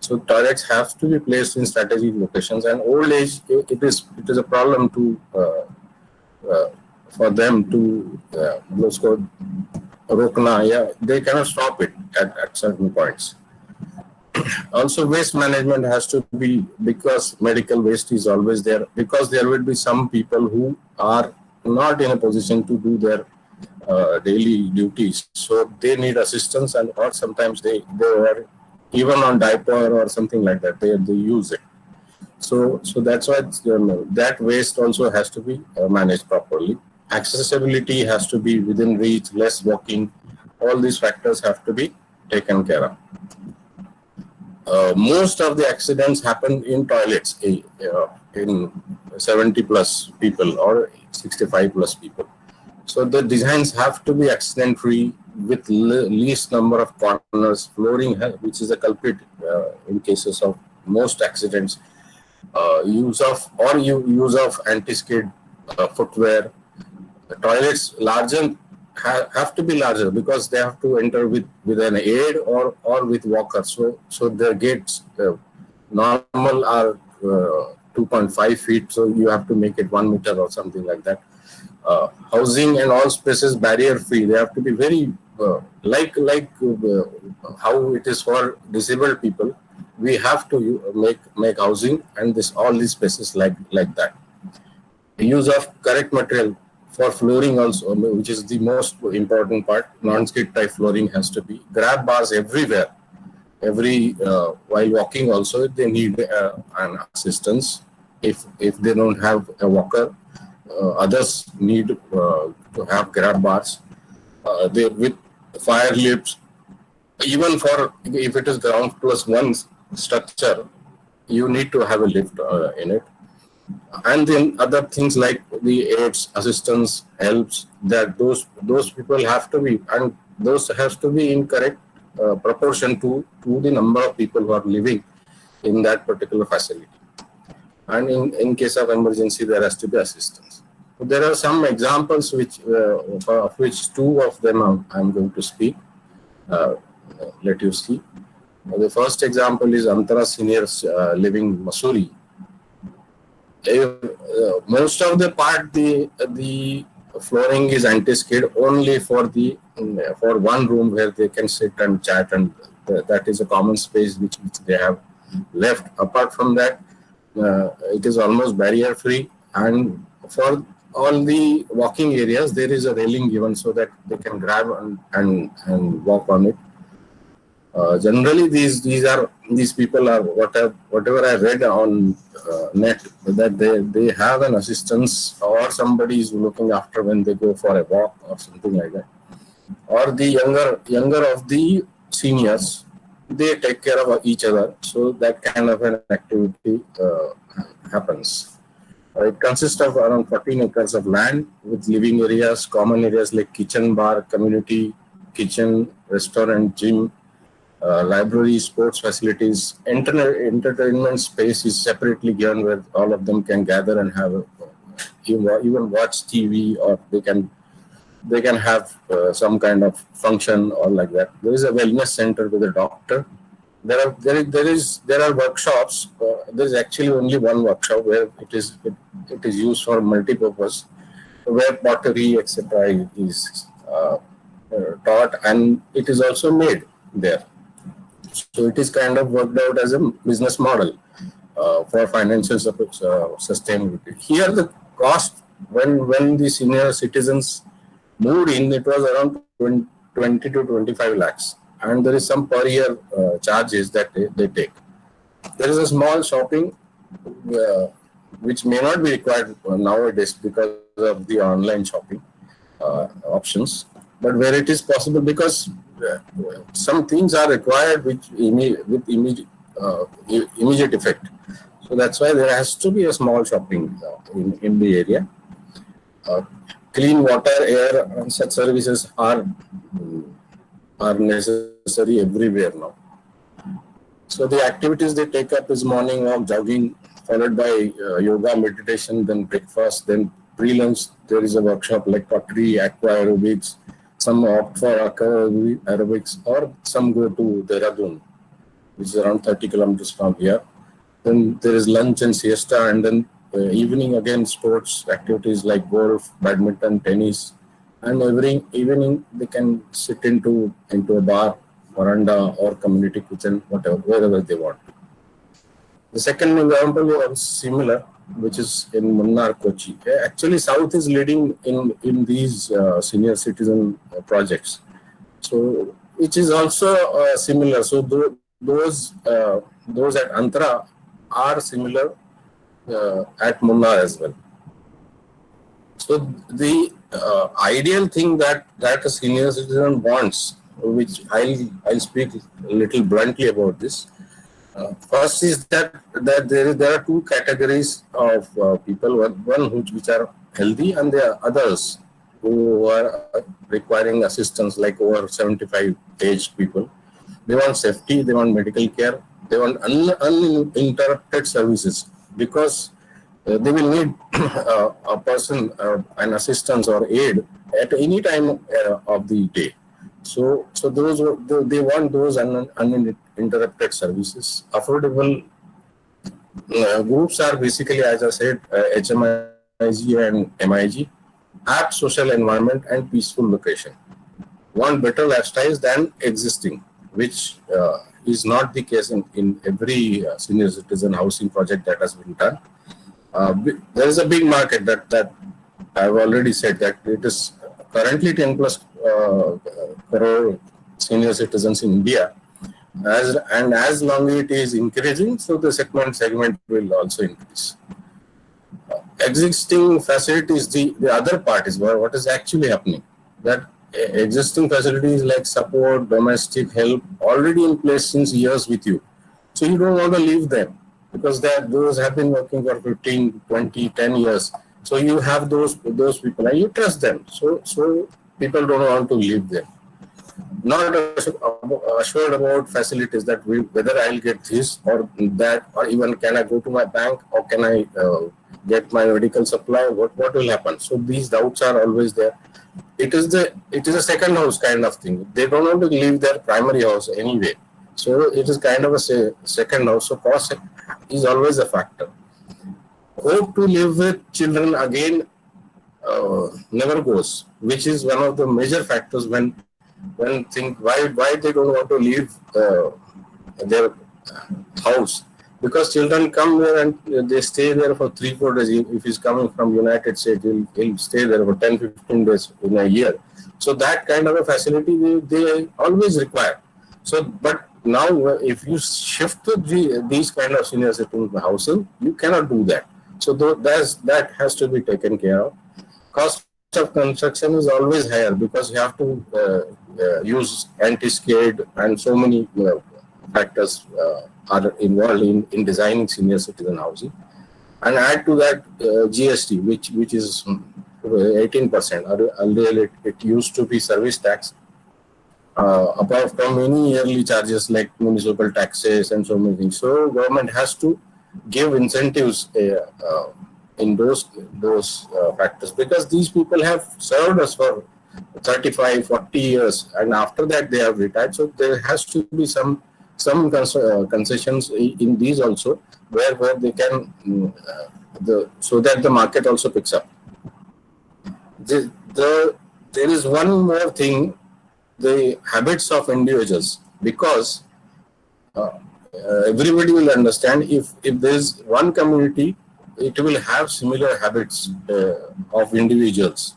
Speaker 4: So toilets have to be placed in strategic locations. And old age, it is a problem to for them to let's go rokna. Yeah, they cannot stop it at certain points. Also, waste management has to be, because medical waste is always there, because there will be some people who are not in a position to do their daily duties, so they need assistance, and or sometimes they are even on diaper or something like that, they use it. So that's why that waste also has to be managed properly. Accessibility has to be within reach, less walking. All these factors have to be taken care of. Most of the accidents happen in toilets in 70 plus people or 65 plus people. So the designs have to be accident free with least number of corners. Flooring, which is a culprit in cases of most accidents. Use of anti-skid footwear. The toilets larger have to be larger, because they have to enter with an aid or with walker. So their gates normal are 2.5 feet, so you have to make it 1 meter or something like that. Housing and all spaces barrier free. They have to be very like how it is for disabled people. We have to make housing and all these spaces like that. The use of correct material for flooring also, which is the most important part. Non-skid type flooring has to be. Grab bars everywhere. While walking also, they need an assistance. If they don't have a walker, others need to have grab bars. They with fire lifts. Even for if it is ground plus one structure, you need to have a lift in it. And then other things like the aids, assistance, helps, that those people have to be, and those has to be in correct proportion to the number of people who are living in that particular facility. And in case of emergency, there has to be assistance. So there are some examples of which two of them I'm going to speak. Let you see. The first example is Antara Seniors Living, Mussoorie. Most of the part, the flooring is anti-skid only for one room where they can sit and chat, and that is a common space which they have left. Apart from that, it is almost barrier free, and for all the walking areas there is a railing given so that they can grab and walk on it. Generally, these people are whatever I read on net, that they have an assistance or somebody is looking after when they go for a walk or something like that. Or the younger of the seniors, they take care of each other, so that kind of an activity happens. It consists of around 14 acres of land with living areas, common areas like kitchen, bar, community kitchen, restaurant, gym, library, sports facilities. Entertainment space is separately given where all of them can gather and have even watch TV, or they can have some kind of function or like that. There is a wellness center with a doctor. There are workshops. There is actually only one workshop where it is used for multi-purpose, where pottery etc. is taught, and it is also made there. So it is kind of worked out as a business model for financial sustainability. Here the cost, when the senior citizens moved in, it was around 20 to 25 lakhs, and there is some per year charges that they take. There is a small shopping which may not be required nowadays because of the online shopping options, but where it is possible, because some things are required with immediate effect. So that's why there has to be a small shopping in the area. Clean water, air, and such services are necessary everywhere now. So the activities they take up is morning walk, jogging, followed by yoga, meditation, then breakfast, then pre-lunch. There is a workshop like pottery, aqua aerobics. Some opt for aqua aerobics, or some go to Dehradun, which is around 30 kilometers from here. Then there is lunch and siesta, and then evening again sports activities like golf, badminton, tennis, and every evening they can sit into a bar, veranda, or community kitchen, whatever, wherever they want. The second example is similar, which is in Munnar, Kochi. Actually, South is leading in these senior citizen projects. So, which is also similar. So, those at Antara are similar at Munnar as well. So, the ideal thing that a senior citizen wants, which I'll speak a little bluntly about this. First is that there are two categories of people. One which are healthy, and there are others who are requiring assistance, like over 75 aged people. They want safety, they want medical care, they want uninterrupted services, because they will need a person, an assistance or aid at any time of the day. So they want those uninterrupted services. Affordable groups are basically, as I said, HMIG and MIG, apt social environment and peaceful location. Want better lifestyles than existing, which is not the case in every senior citizen housing project that has been done. There is a big market that I've already said that it is currently 10 plus crore senior citizens in India. As long as it is increasing, so the segment will also increase. Existing facilities, the other part is what is actually happening. That existing facilities like support, domestic help, already in place since years with you. So you don't want to leave them, because those have been working for 15, 20, 10 years. So you have those people and you trust them. So people don't want to leave them. Not assured about facilities, that whether I'll get this or that, or even can I go to my bank, or can I get my medical supply, what will happen? So these doubts are always there. It is a second house kind of thing. They don't want to leave their primary house anyway. So it is kind of a second house. So cost is always a factor. Hope to live with children again never goes, which is one of the major factors when think why they don't want to leave their house, because children come there and they stay there for 3-4 days. If he's coming from United States, he'll stay there for 10-15 days in a year. So that kind of a facility they always require. So, but now if you shift to these kind of senior citizen housing, you cannot do that. So that has to be taken care of. Cost of construction is always higher, because you have to use anti-skid, and so many factors are involved in designing senior citizen housing. And add to that GST, which is 18%. Earlier it used to be service tax. Apart from any yearly charges like municipal taxes and so many things. So government has to give incentives in those factors, because these people have served us for 35, 40 years, and after that they have retired. So there has to be some concessions in these also, where they can so that the market also picks up. There is one more thing, the habits of individuals, because everybody will understand if there is one community, it will have similar habits of individuals.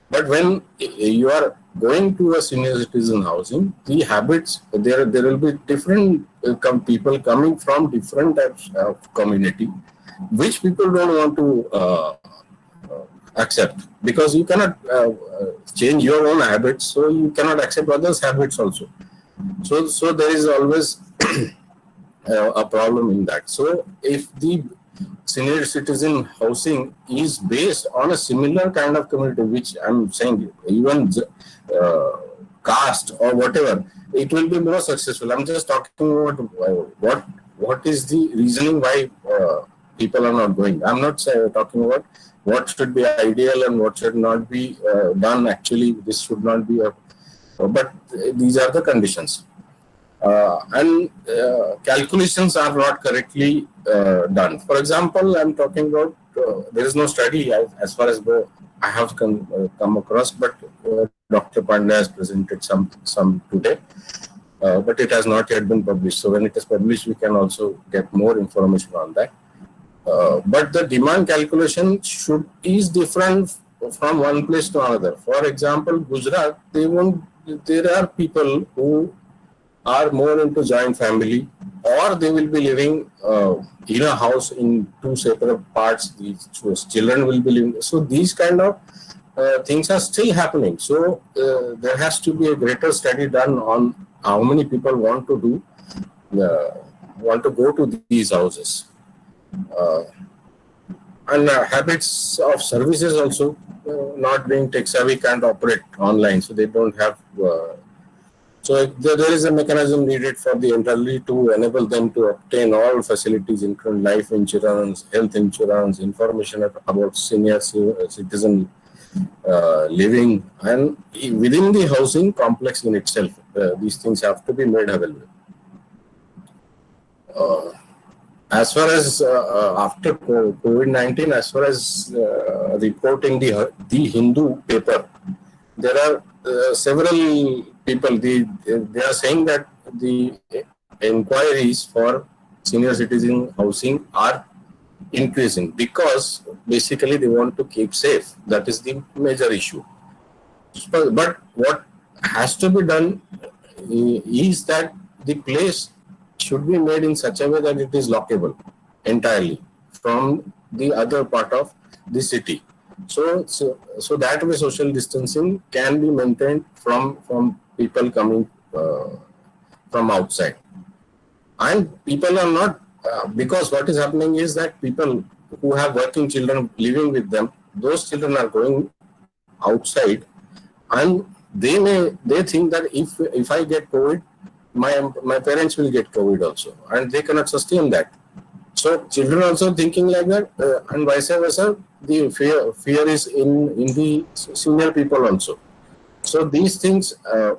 Speaker 4: But when you are going to a senior citizen housing, the habits, there will be different people coming from different types of community, which people don't want to accept, because you cannot change your own habits, so you cannot accept others' habits also. So there is always a problem in that. So if the senior citizen housing is based on a similar kind of community, which I'm saying, even caste or whatever, it will be more successful. I'm just talking about what is the reasoning why people are not going. I'm not talking about what should be ideal and what should not be done. Actually, this should not be but these are the conditions. And calculations are not correctly done. For example, I'm talking about there is no study as far as I have come across, but Dr. Pandey has presented some today, but it has not yet been published. So when it is published, we can also get more information on that. But the demand calculation is different from one place to another. For example, Gujarat, there are people who are more into joint family, or they will be living in a house in two separate parts. These children will be living. So these kind of things are still happening. So there has to be a greater study done on how many people want to go to these houses. And habits of services also, not being tech savvy, can't operate online, so they don't have. So there is a mechanism needed for the elderly to enable them to obtain all facilities, including life insurance, health insurance, information about senior citizen living, and within the housing complex in itself, these things have to be made available. As far as after COVID-19, as far as reporting the Hindu paper, there are several people. They are saying that the inquiries for senior citizen housing are increasing because basically they want to keep safe. That is the major issue. But what has to be done is that the place should be made in such a way that it is lockable entirely from the other part of the city. So that way social distancing can be maintained from people coming from outside. And people are not, because what is happening is that people who have working children living with them, those children are going outside, and they think that if I get COVID, my parents will get COVID also, and they cannot sustain that. So children also thinking like that, and vice versa. The fear is in the senior people also. So these things will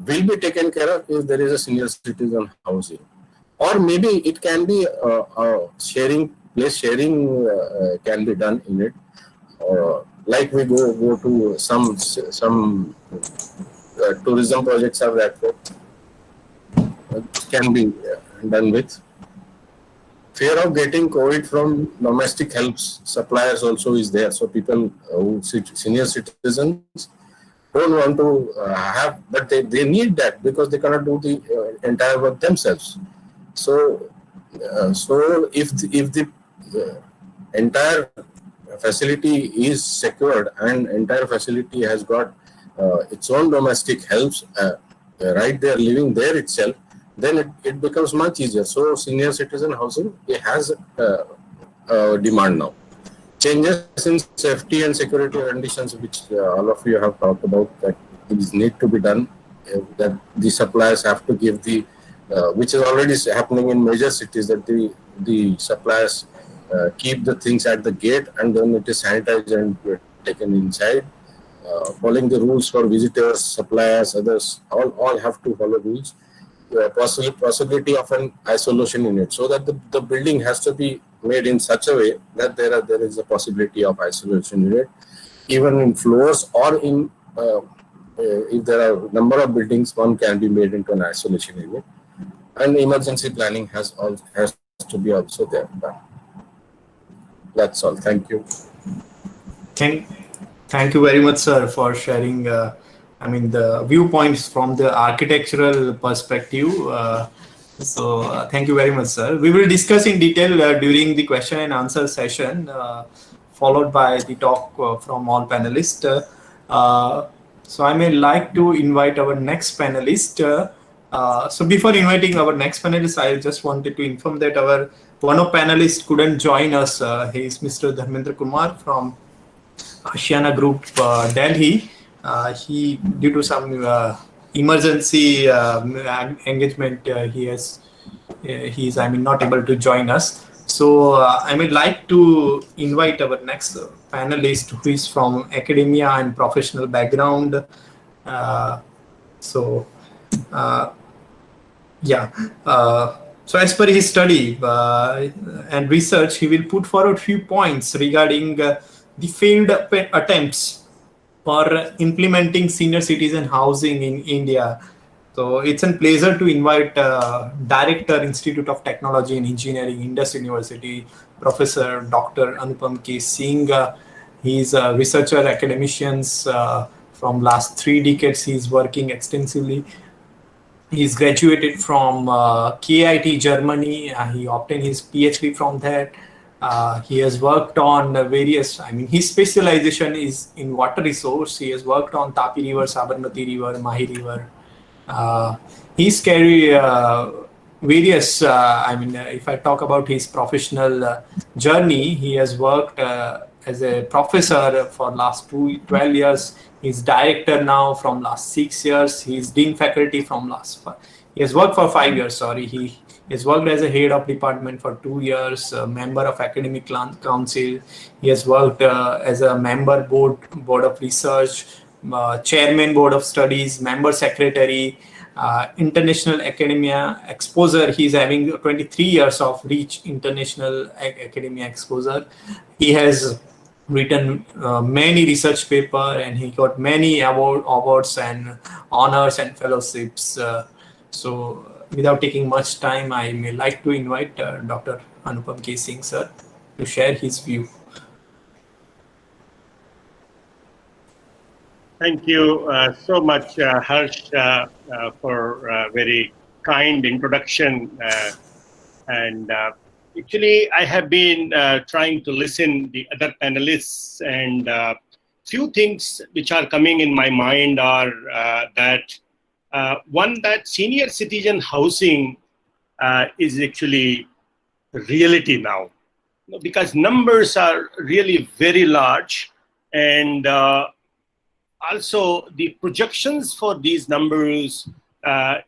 Speaker 4: be taken care of if there is a senior citizen housing, or maybe it can be sharing can be done in it. Like we go to some tourism projects are that way. Can be done with. Fear of getting COVID from domestic help suppliers also is there. So people who senior citizens don't want to have, but they need that because they cannot do the entire work themselves. So if the entire facility is secured and entire facility has got its own domestic helps right there living there itself, then it becomes much easier. So senior citizen housing, it has demand now. Changes in safety and security conditions, which all of you have talked about, that these need to be done, that the suppliers have to give the, which is already happening in major cities, that the suppliers keep the things at the gate and then it is sanitized and taken inside. Following the rules for visitors, suppliers, others, all have to follow rules. Possibility of an isolation unit, so that the building has to be made in such a way that there is a possibility of isolation unit, even in floors, or in if there are number of buildings, one can be made into an isolation unit. And emergency planning has to be also there. That's all. Thank you.
Speaker 2: Thank Thank you very much, sir, for sharing. The viewpoints from the architectural perspective. Thank you very much, sir. We will discuss in detail during the question and answer session, followed by the talk from all panelists. So I may like to invite our next panelist. So before inviting our next panelist, I just wanted to inform that our one of panelists couldn't join us. He is Mr. Dharmendra Kumar from Ashiana Group, Delhi. He, due to some emergency engagement, he is not able to join us. So I would like to invite our next panelist, who is from academia and professional background. So as per his study and research, he will put forward few points regarding the failed attempts for implementing senior citizen housing in India. So it's a pleasure to invite Director, Institute of Technology and Engineering, Indus University, Professor Dr. Anupam K. Singh. He's a researcher, academician from last 3 decades. He's working extensively. He's graduated from KIT Germany. He obtained his PhD from that. He has worked on various, his specialization is in water resource. He has worked on Tapi River, Sabarmati River, Mahi River. He's carried various, if I talk about his professional journey, he has worked as a professor for last 12 years. He's director now from last 6 years. He's dean faculty from he has worked for 5 years, sorry. He has worked as a head of department for 2 years, a member of academic council. He has worked as a member board of research, chairman board of studies, member secretary, international academia exposure. He's having 23 years of rich international academia exposure. He has written many research paper, and he got many awards and honors and fellowships. So without taking much time, I may like to invite Dr. Anupam K. Singh, sir, to share his view.
Speaker 6: Thank you so much, Harsh, for a very kind introduction. Actually, I have been trying to listen the other panelists, and few things which are coming in my mind are that one, that senior citizen housing is actually reality now, because numbers are really very large, and also the projections for these numbers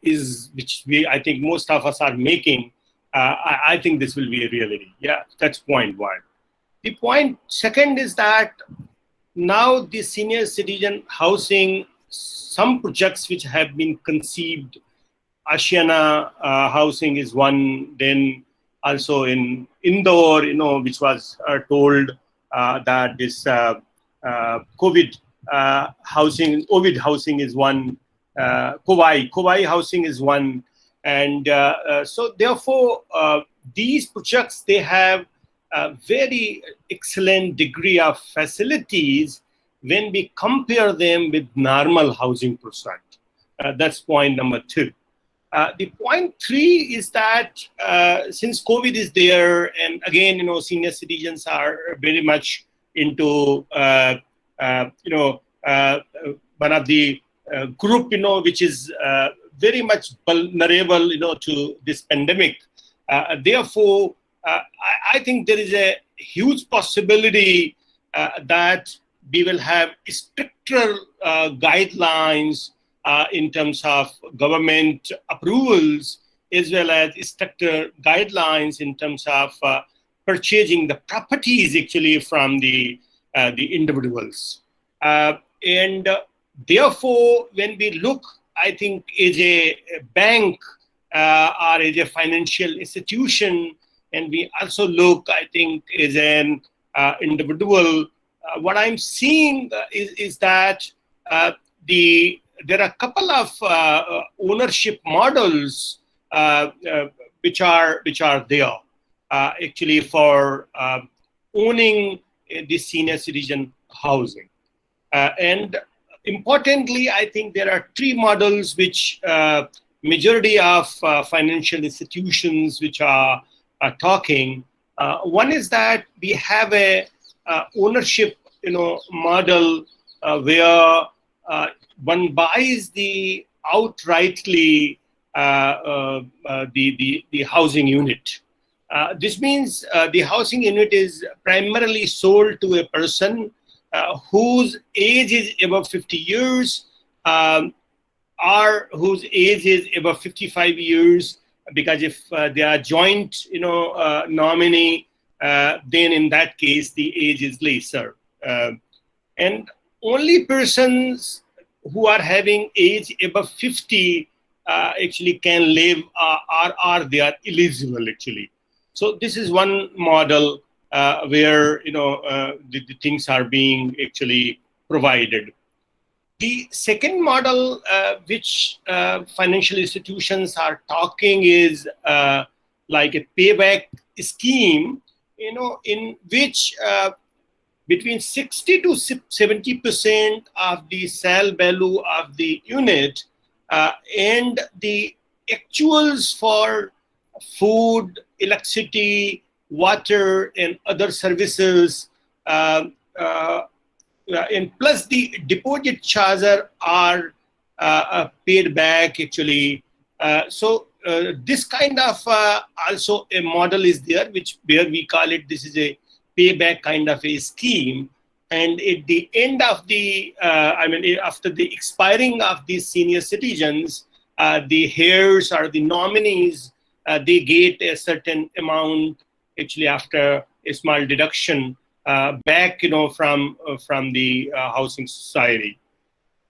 Speaker 6: which I think most of us are making. I think this will be a reality. Yeah, that's point one. The point second is that now the senior citizen housing, some projects which have been conceived, Ashiana housing is one, then also in Indore, which was told that this COVID housing, Ovid housing is one, Kovai housing is one. And so therefore, these projects, they have a very excellent degree of facilities when we compare them with normal housing project. That's point number 2. The point 3 is that since COVID is there, and again, senior citizens are very much into, one of the group, which is very much vulnerable, to this pandemic. Therefore, I think there is a huge possibility that we will have stricter guidelines in terms of government approvals, as well as stricter guidelines in terms of purchasing the properties actually from the individuals. And therefore, when we look, I think, as a bank or as a financial institution, and we also look, I think, as an individual, what I'm seeing is that there are a couple of ownership models which are there actually for owning the senior citizen housing. And importantly, I think there are three models which majority of financial institutions which are talking. One is that we have a ownership, model where one buys the outrightly the housing unit. This means the housing unit is primarily sold to a person whose age is above 50 years, or whose age is above 55 years, because if they are joint, nominee, then in that case the age is lesser. And only persons who are having age above 50 actually can live, or they are eligible actually. So this is one model where the things are being actually provided. The second model which financial institutions are talking is like a payback scheme, in which between 60 to 70% of the sale value of the unit and the actuals for food, electricity, water, and other services, and plus the deposit charger are paid back actually. So this kind of also a model is there, where we call it, this is a payback kind of a scheme. And at the end of the, after the expiring of these senior citizens, the heirs or the nominees, they get a certain amount actually after a small deduction back, from the housing society.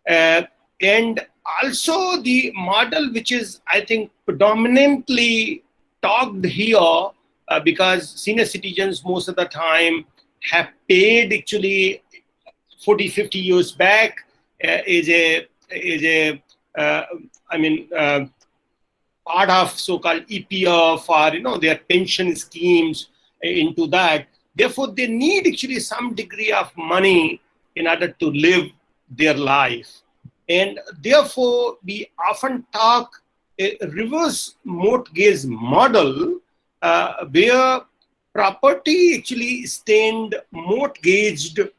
Speaker 6: And also the model which is, I think, predominantly talked here, because senior citizens most of the time have paid actually 40, 50 years back, is a part of so-called EPF, or their pension schemes into that. Therefore, they need actually some degree of money in order to live their life. And therefore, we often talk a reverse mortgage model, where property actually stand mortgaged to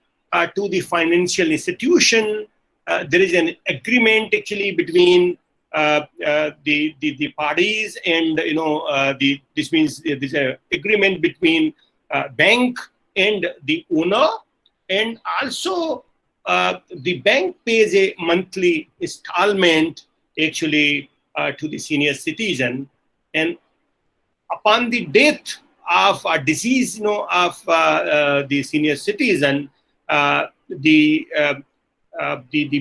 Speaker 6: the financial institution. There is an agreement actually between the parties, and this means there's an agreement between bank and the owner, and also the bank pays a monthly installment actually to the senior citizen, and upon the death of a disease of the senior citizen, the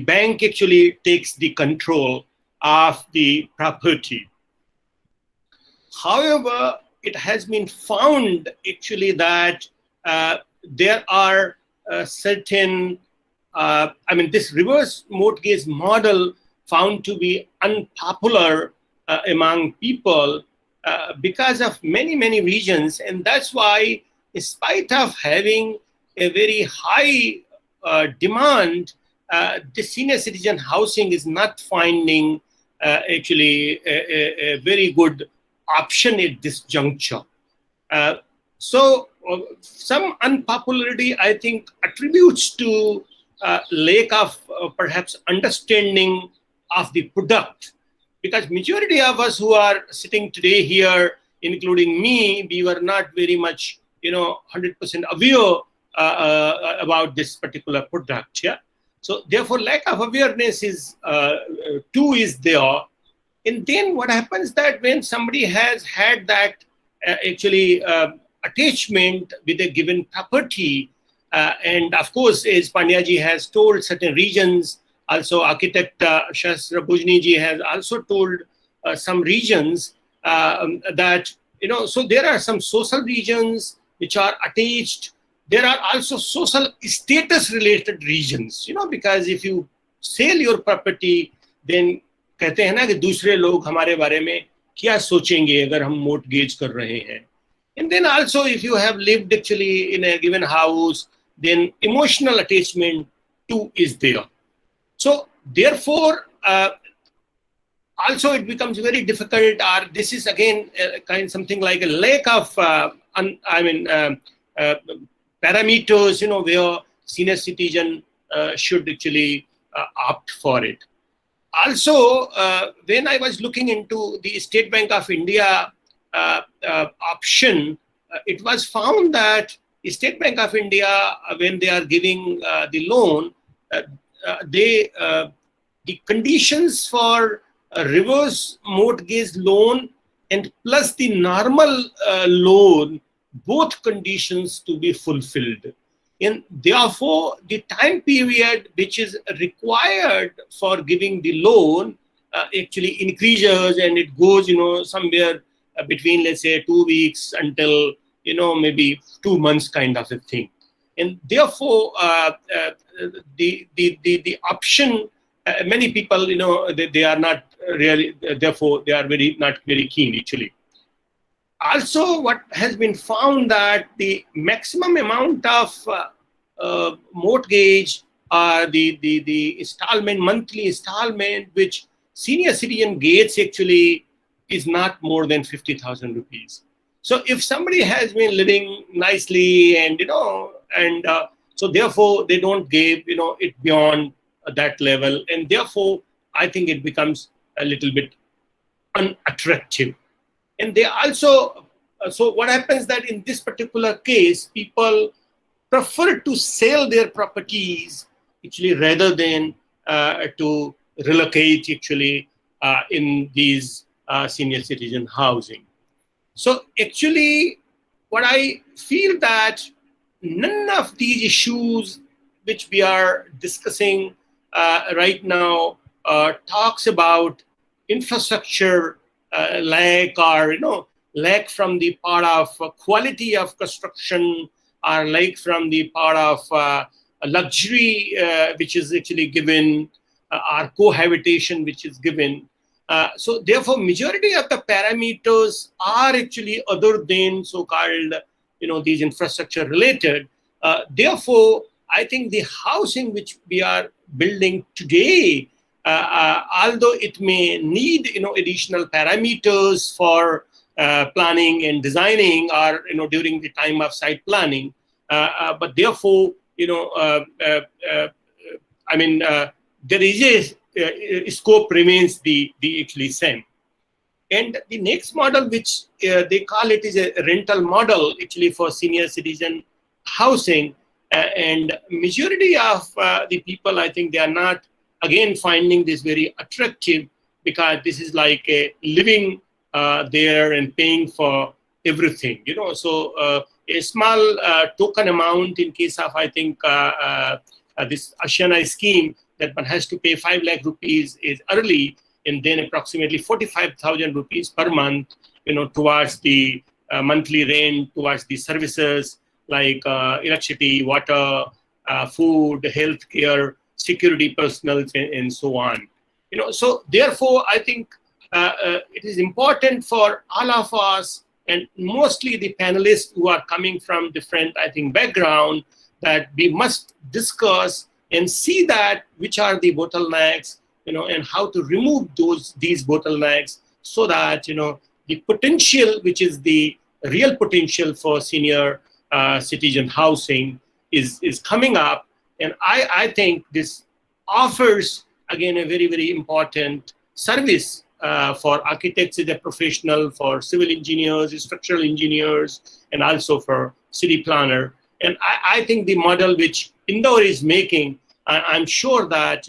Speaker 6: bank actually takes the control of the property. However, it has been found actually that there are certain, this reverse mortgage model found to be unpopular among people because of many reasons. And that's why, in spite of having a very high demand, the senior citizen housing is not finding actually a very good option at this juncture. So some unpopularity, I think, attributes to lack of perhaps understanding of the product, because majority of us who are sitting today here, including me, we were not very much 100% aware about this particular product. Yeah. So therefore, lack of awareness is is there. And then what happens that when somebody has had that actually attachment with a given property, and of course, as Pandyaji has told, certain regions, also architect Shastra Bhujni ji has also told some regions that, so there are some social regions which are attached. There are also social status related regions, because if you sell your property, then कहते हैं ना कि दूसरे लोग हमारे बारे में क्या सोचेंगे अगर हम mortgage कर रहे हैं. And then also if you have lived actually in a given house, then emotional attachment 2 is there. So therefore, also it becomes very difficult, or this is again kind something like a lack of parameters, where senior citizen should actually opt for it. Also, when I was looking into the State Bank of India option, it was found that the State Bank of India, when they are giving the loan, the conditions for a reverse mortgage loan and plus the normal loan, both conditions to be fulfilled. And therefore, the time period which is required for giving the loan actually increases, and it goes, somewhere between, let's say, 2 weeks until, maybe 2 months kind of a thing. And therefore, the option, many people, they are not really, therefore, they are not very keen actually. Also, what has been found that the maximum amount of mortgage, the installment, monthly installment, which senior citizen gets actually is not more than 50,000 rupees. So if somebody has been living nicely and, so therefore they don't give, it beyond that level. And therefore, I think it becomes a little bit unattractive. And they also, so what happens that in this particular case, people prefer to sell their properties actually rather than to relocate actually in these senior citizen housing. So actually, what I feel that none of these issues which we are discussing right now talks about infrastructure lack, or lack from the part of quality of construction, or lack from the part of luxury which is actually given, or cohabitation which is given. So therefore, majority of the parameters are actually other than so-called, these infrastructure related. Therefore, I think the housing which we are building today, although it may need, additional parameters for planning and designing, or, during the time of site planning, but therefore, there is a scope remains the actually same. And the next model, which they call it, is a rental model actually for senior citizen housing. And majority of the people, I think they are not, again, finding this very attractive, because this is like a living there and paying for everything, So a small token amount in case of, I think, this Ashiana scheme, that one has to pay 5 lakh rupees is early, and then approximately 45,000 rupees per month, towards the monthly rent, towards the services like electricity, water, food, healthcare, security personnel, and so on. So therefore, I think it is important for all of us, and mostly the panelists who are coming from different, I think, background, that we must discuss and see that which are the bottlenecks, and how to remove these bottlenecks, so that, the potential, which is the real potential for senior citizen housing, is coming up. And I think this offers, again, a very, very important service for architects as a professional, for civil engineers, structural engineers, and also for city planner. And I think the model which Indore is making, I'm sure that,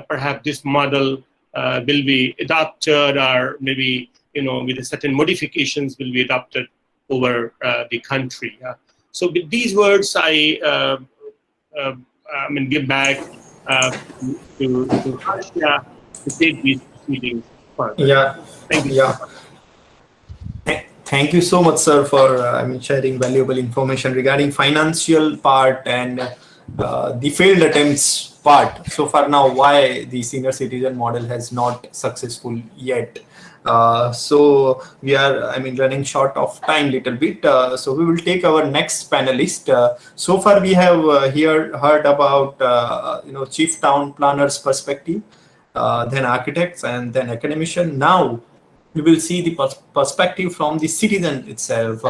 Speaker 6: perhaps this model will be adopted, or maybe, with certain modifications will be adopted over the country. So with these words, I give back to Ashiana to take these proceedings further.
Speaker 2: Yeah.
Speaker 6: Thank you.
Speaker 2: Yeah. Thank you so much, sir, for sharing valuable information regarding financial part and the failed attempts part. So far now, why the senior citizen model has not successful yet. So we are, I mean, running short of time little bit. So we will take our next panelist. So far we have heard about chief town planners perspective, then architects, and then academician. Now we will see the perspective from the citizen itself.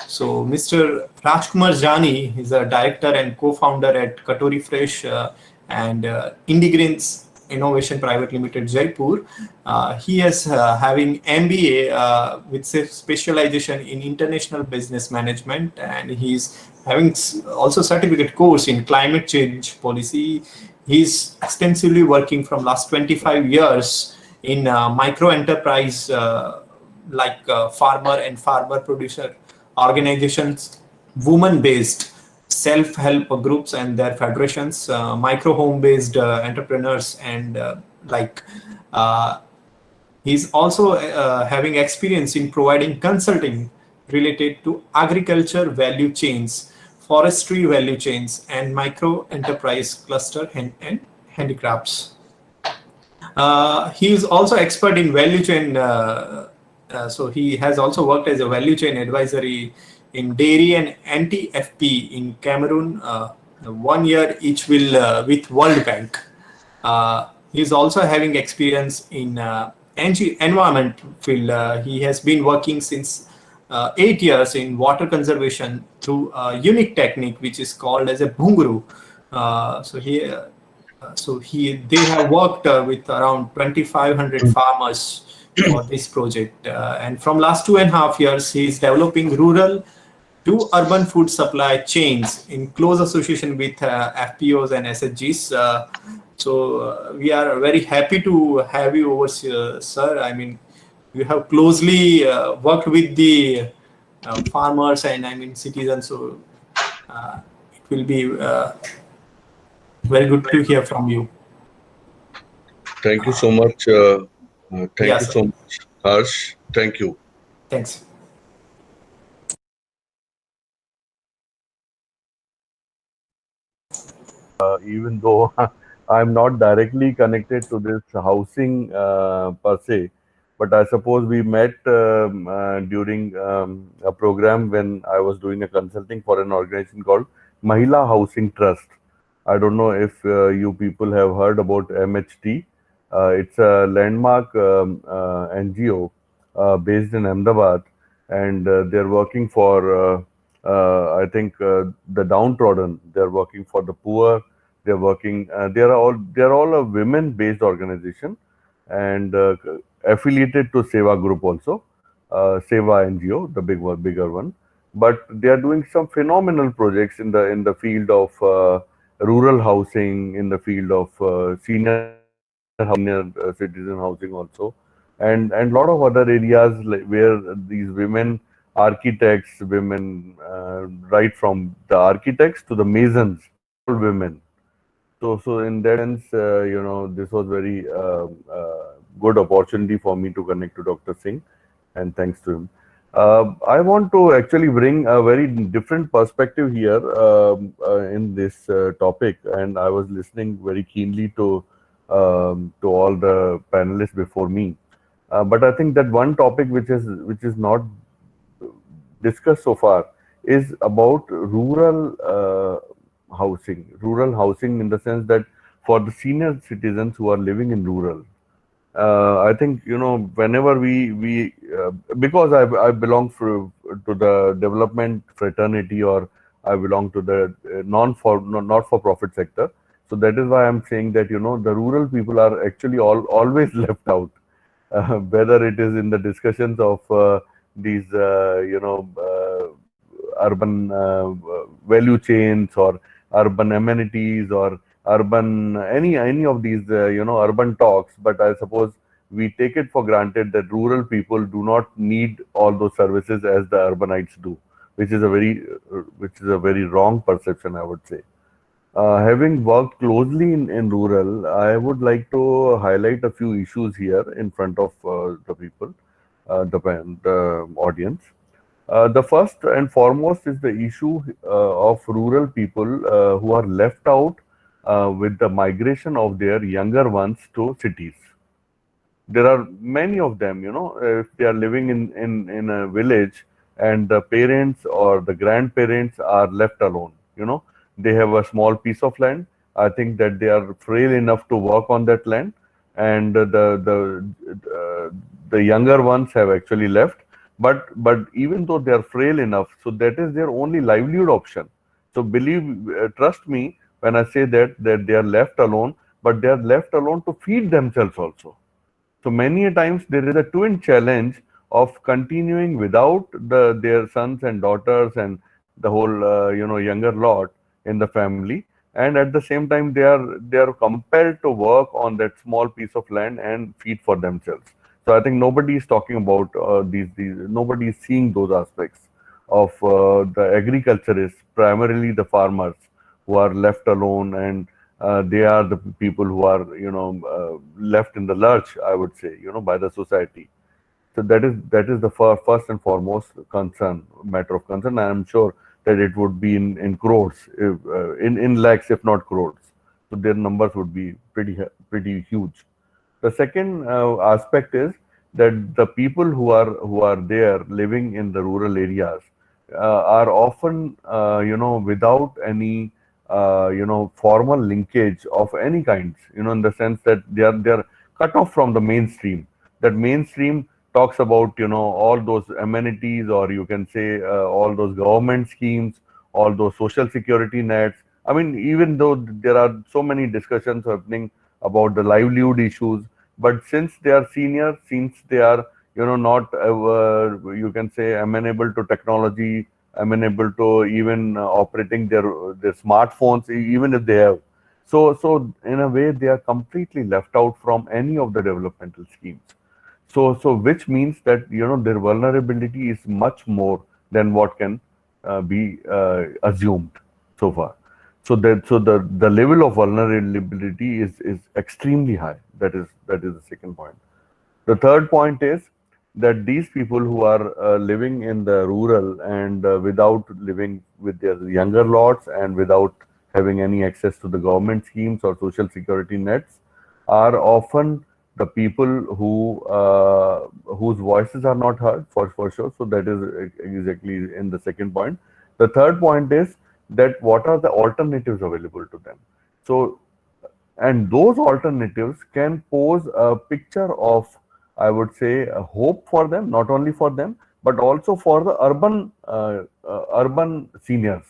Speaker 2: So Mr. Rajkumar Jani is a director and co-founder at Katori Fresh and Indigreens Innovation Private Limited, Jaipur. He is having MBA with specialization in international business management, and he's having also certificate course in climate change policy. He's extensively working from last 25 years in micro enterprise like farmer and farmer producer organizations, women based self-help groups and their federations, micro home based entrepreneurs, and uh, he's also having experience in providing consulting related to agriculture value chains, forestry value chains, and micro enterprise cluster and handicrafts. He is also expert in value chain. So he has also worked as a value chain advisory in dairy and anti-FP in Cameroon. 1 year each will with World Bank. He is also having experience in environment field. He has been working since 8 years in water conservation through a unique technique which is called as a bunguru. They have worked with around 2,500 farmers for this project, and from last 2.5 years he is developing rural to urban food supply chains in close association with FPOs and SHGs. We are very happy to have you over here, sir. I mean, you have closely worked with the farmers and I mean citizens, so it will be very good to hear from you.
Speaker 7: Thank you so much. Thank you so much, Harsh. Thank you.
Speaker 2: Thanks.
Speaker 7: Even though I'm not directly connected to this housing per se, but I suppose we met during a program when I was doing a consulting for an organization called Mahila Housing Trust. I don't know if you people have heard about MHT. It's a landmark NGO based in Ahmedabad, and they're working for, I think, the downtrodden. They're working for the poor. They're working. They're all a women-based organization, and affiliated to Seva Group also, Seva NGO, the bigger one. But they are doing some phenomenal projects in the field of rural housing, in the field of senior citizen housing also, and lot of other areas where these women architects, women right from the architects to the masons, all women. So in that sense, this was very good opportunity for me to connect to Dr. Singh, and thanks to him. I want to actually bring a very different perspective here in this topic, and I was listening very keenly to all the panelists before me. But I think that one topic which is not discussed so far is about rural housing in the sense that for the senior citizens who are living in rural. I think whenever we because I belong to the development fraternity, or I belong to the not for profit sector. So that is why I'm saying that the rural people are actually always left out, whether it is in the discussions of these urban value chains or urban amenities or urban any of these urban talks. But I suppose we take it for granted that rural people do not need all those services as the urbanites do, which is a very wrong perception, I would say. Having worked closely in rural, I would like to highlight a few issues here in front of the people, the audience. The first and foremost is the issue of rural people who are left out with the migration of their younger ones to cities. There are many of them, if they are living in a village and the parents or the grandparents are left alone, they have a small piece of land. I think that they are frail enough to work on that land, and the younger ones have actually left. But even though they are frail enough, so that is their only livelihood option. So trust me when I say that they are left alone, but they are left alone to feed themselves also. So many a times there is a twin challenge of continuing without their sons and daughters and the whole younger lot in the family, and at the same time they are compelled to work on that small piece of land and feed for themselves. So I think nobody is talking about these nobody is seeing those aspects of the agriculturists, primarily the farmers who are left alone, and they are the people who are left in the lurch, I would say, by the society. So that is the first and foremost matter of concern. I am sure that it would be in crores, in lakhs, if not crores. So their numbers would be pretty huge. The second aspect is that the people who are there living in the rural areas are often without any formal linkage of any kinds, in the sense that they are cut off from the mainstream. That mainstream talks about all those amenities, or you can say all those government schemes, all those social security nets. I mean, even though there are so many discussions happening about the livelihood issues, but since they are senior, since they are not you can say amenable to technology, amenable to even operating their smartphones, even if they have. So in a way, they are completely left out from any of the developmental schemes. So which means that their vulnerability is much more than what can be assumed so far. So the level of vulnerability is extremely high. That is the second point. The third point is that these people who are living in the rural and without living with their younger lots and without having any access to the government schemes or social security nets are often the people whose voices are not heard for sure. So that is exactly in the second point. The third point is that what are the alternatives available to them? So, and those alternatives can pose a picture of, I would say, a hope for them, not only for them, but also for the urban seniors.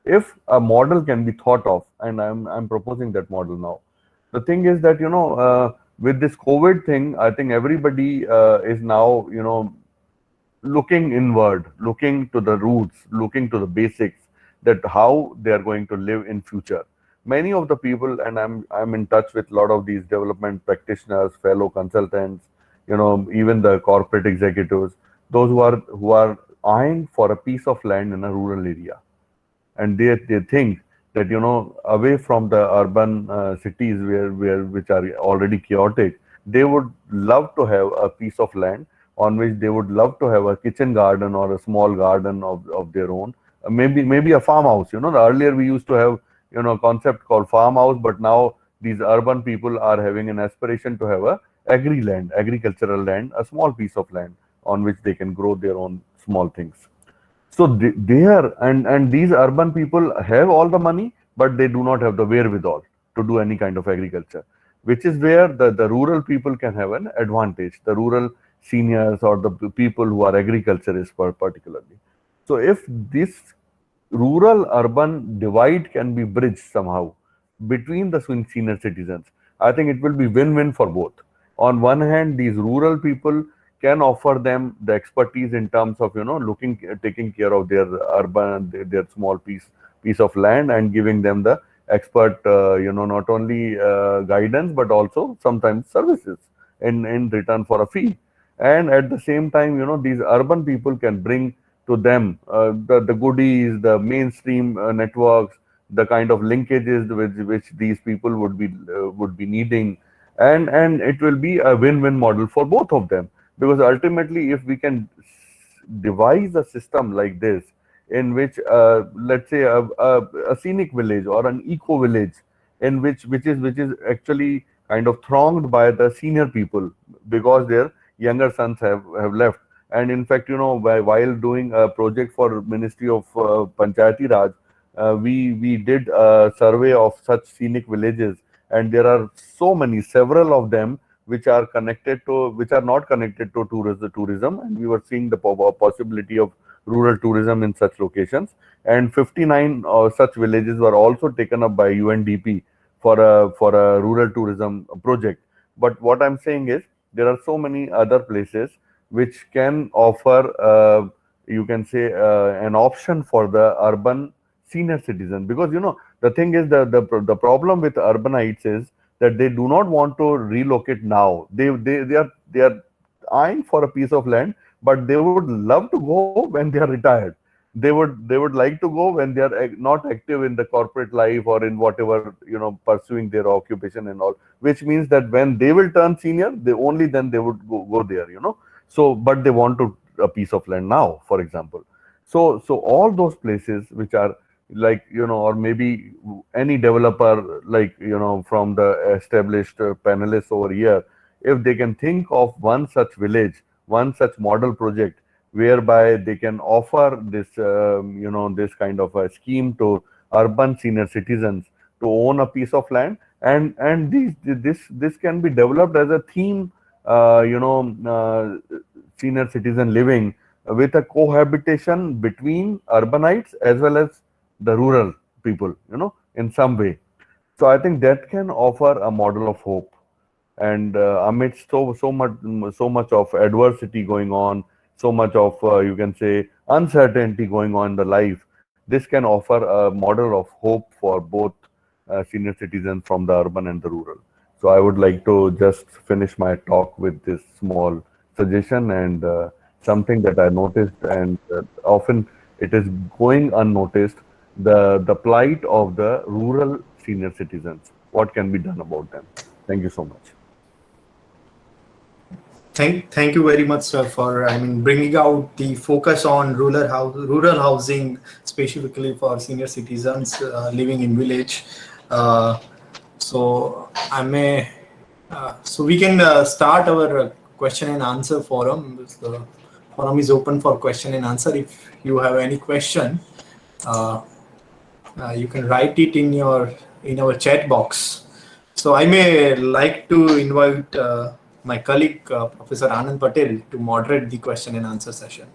Speaker 7: If a model can be thought of, and I'm proposing that model now. The thing is that with this COVID thing, I think everybody is now looking inward, looking to the roots, looking to the basics, that how they are going to live in future. Many of the people, and I'm in touch with a lot of these development practitioners, fellow consultants, even the corporate executives, those who are eyeing for a piece of land in a rural area, and they think that away from the urban cities which are already chaotic, they would love to have a piece of land on which they would love to have a kitchen garden or a small garden of their own. Maybe a farmhouse. Earlier we used to have a concept called farmhouse, but now these urban people are having an aspiration to have a agricultural land, a small piece of land on which they can grow their own small things. So they are, and these urban people have all the money, but they do not have the wherewithal to do any kind of agriculture, which is where the rural people can have an advantage, the rural seniors or the people who are agriculturists particularly. So if this rural urban divide can be bridged somehow between the senior citizens, I think it will be win-win for both. On one hand, these rural people can offer them the expertise in terms of taking care of their their small piece of land, and giving them the expert not only guidance but also sometimes services in return for a fee. And at the same time, these urban people can bring to them the goodies, the mainstream networks, the kind of linkages which these people would be needing, and it will be a win-win model for both of them. Because ultimately, if we can devise a system like this, in which let's say a scenic village or an eco village, in which is actually kind of thronged by the senior people because their younger sons have left. And in fact, while doing a project for Ministry of Panchayati Raj, we did a survey of such scenic villages, and there are several of them which are not connected to tourism, and we were seeing the possibility of rural tourism in such locations. And 59 such villages were also taken up by UNDP for a rural tourism project. But what I'm saying is there are so many other places which can offer, you can say, an option for the urban senior citizen, because the thing is, the problem with urbanites is that they do not want to relocate now. They are eyeing for a piece of land, but they would love to go when they are retired. They would like to go when they are not active in the corporate life or in whatever, pursuing their occupation and all, which means that when they will turn senior, only then they would go there. So but they want a piece of land now, for example. So all those places which are like, or maybe any developer, like, from the established panelists over here, if they can think of one such village, one such model project whereby they can offer this, this kind of a scheme to urban senior citizens to own a piece of land, and this can be developed as a theme, senior citizen living with a cohabitation between urbanites as well as the rural people, in some way. So I think that can offer a model of hope. And amidst so much of adversity going on, so much of, you can say, uncertainty going on in the life, this can offer a model of hope for both senior citizens from the urban and the rural. So I would like to just finish my talk with this small suggestion, and something that I noticed, and often it is going unnoticed, the plight of the rural senior citizens. What can be done about them? Thank you so much.
Speaker 2: Thank you very much, sir, for bringing out the focus on rural housing, specifically for senior citizens living in village. So we can start our question and answer forum. The forum is open for question and answer. If you have any question, you can write it in our chat box. So I may like to invite my colleague, Professor Anand Patel, to moderate the question and answer session.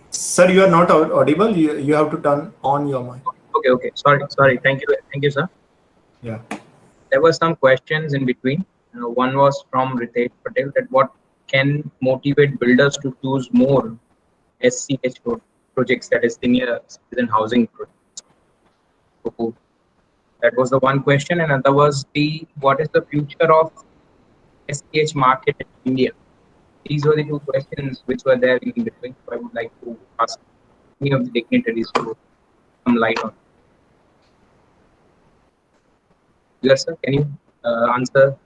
Speaker 2: Sir, you are not audible. You have to turn on your mic.
Speaker 5: Okay. Sorry. Thank you, sir.
Speaker 2: Yeah.
Speaker 5: There were some questions in between. One was from Ritesh Patel, that what can motivate builders to choose more SCH projects, that is senior citizen housing projects. So that was the one question, and another was what is the future of SCH market in India? These were the two questions which were there in between. So I would like to ask any of the dignitaries to some light on. Yes, sir. Can you answer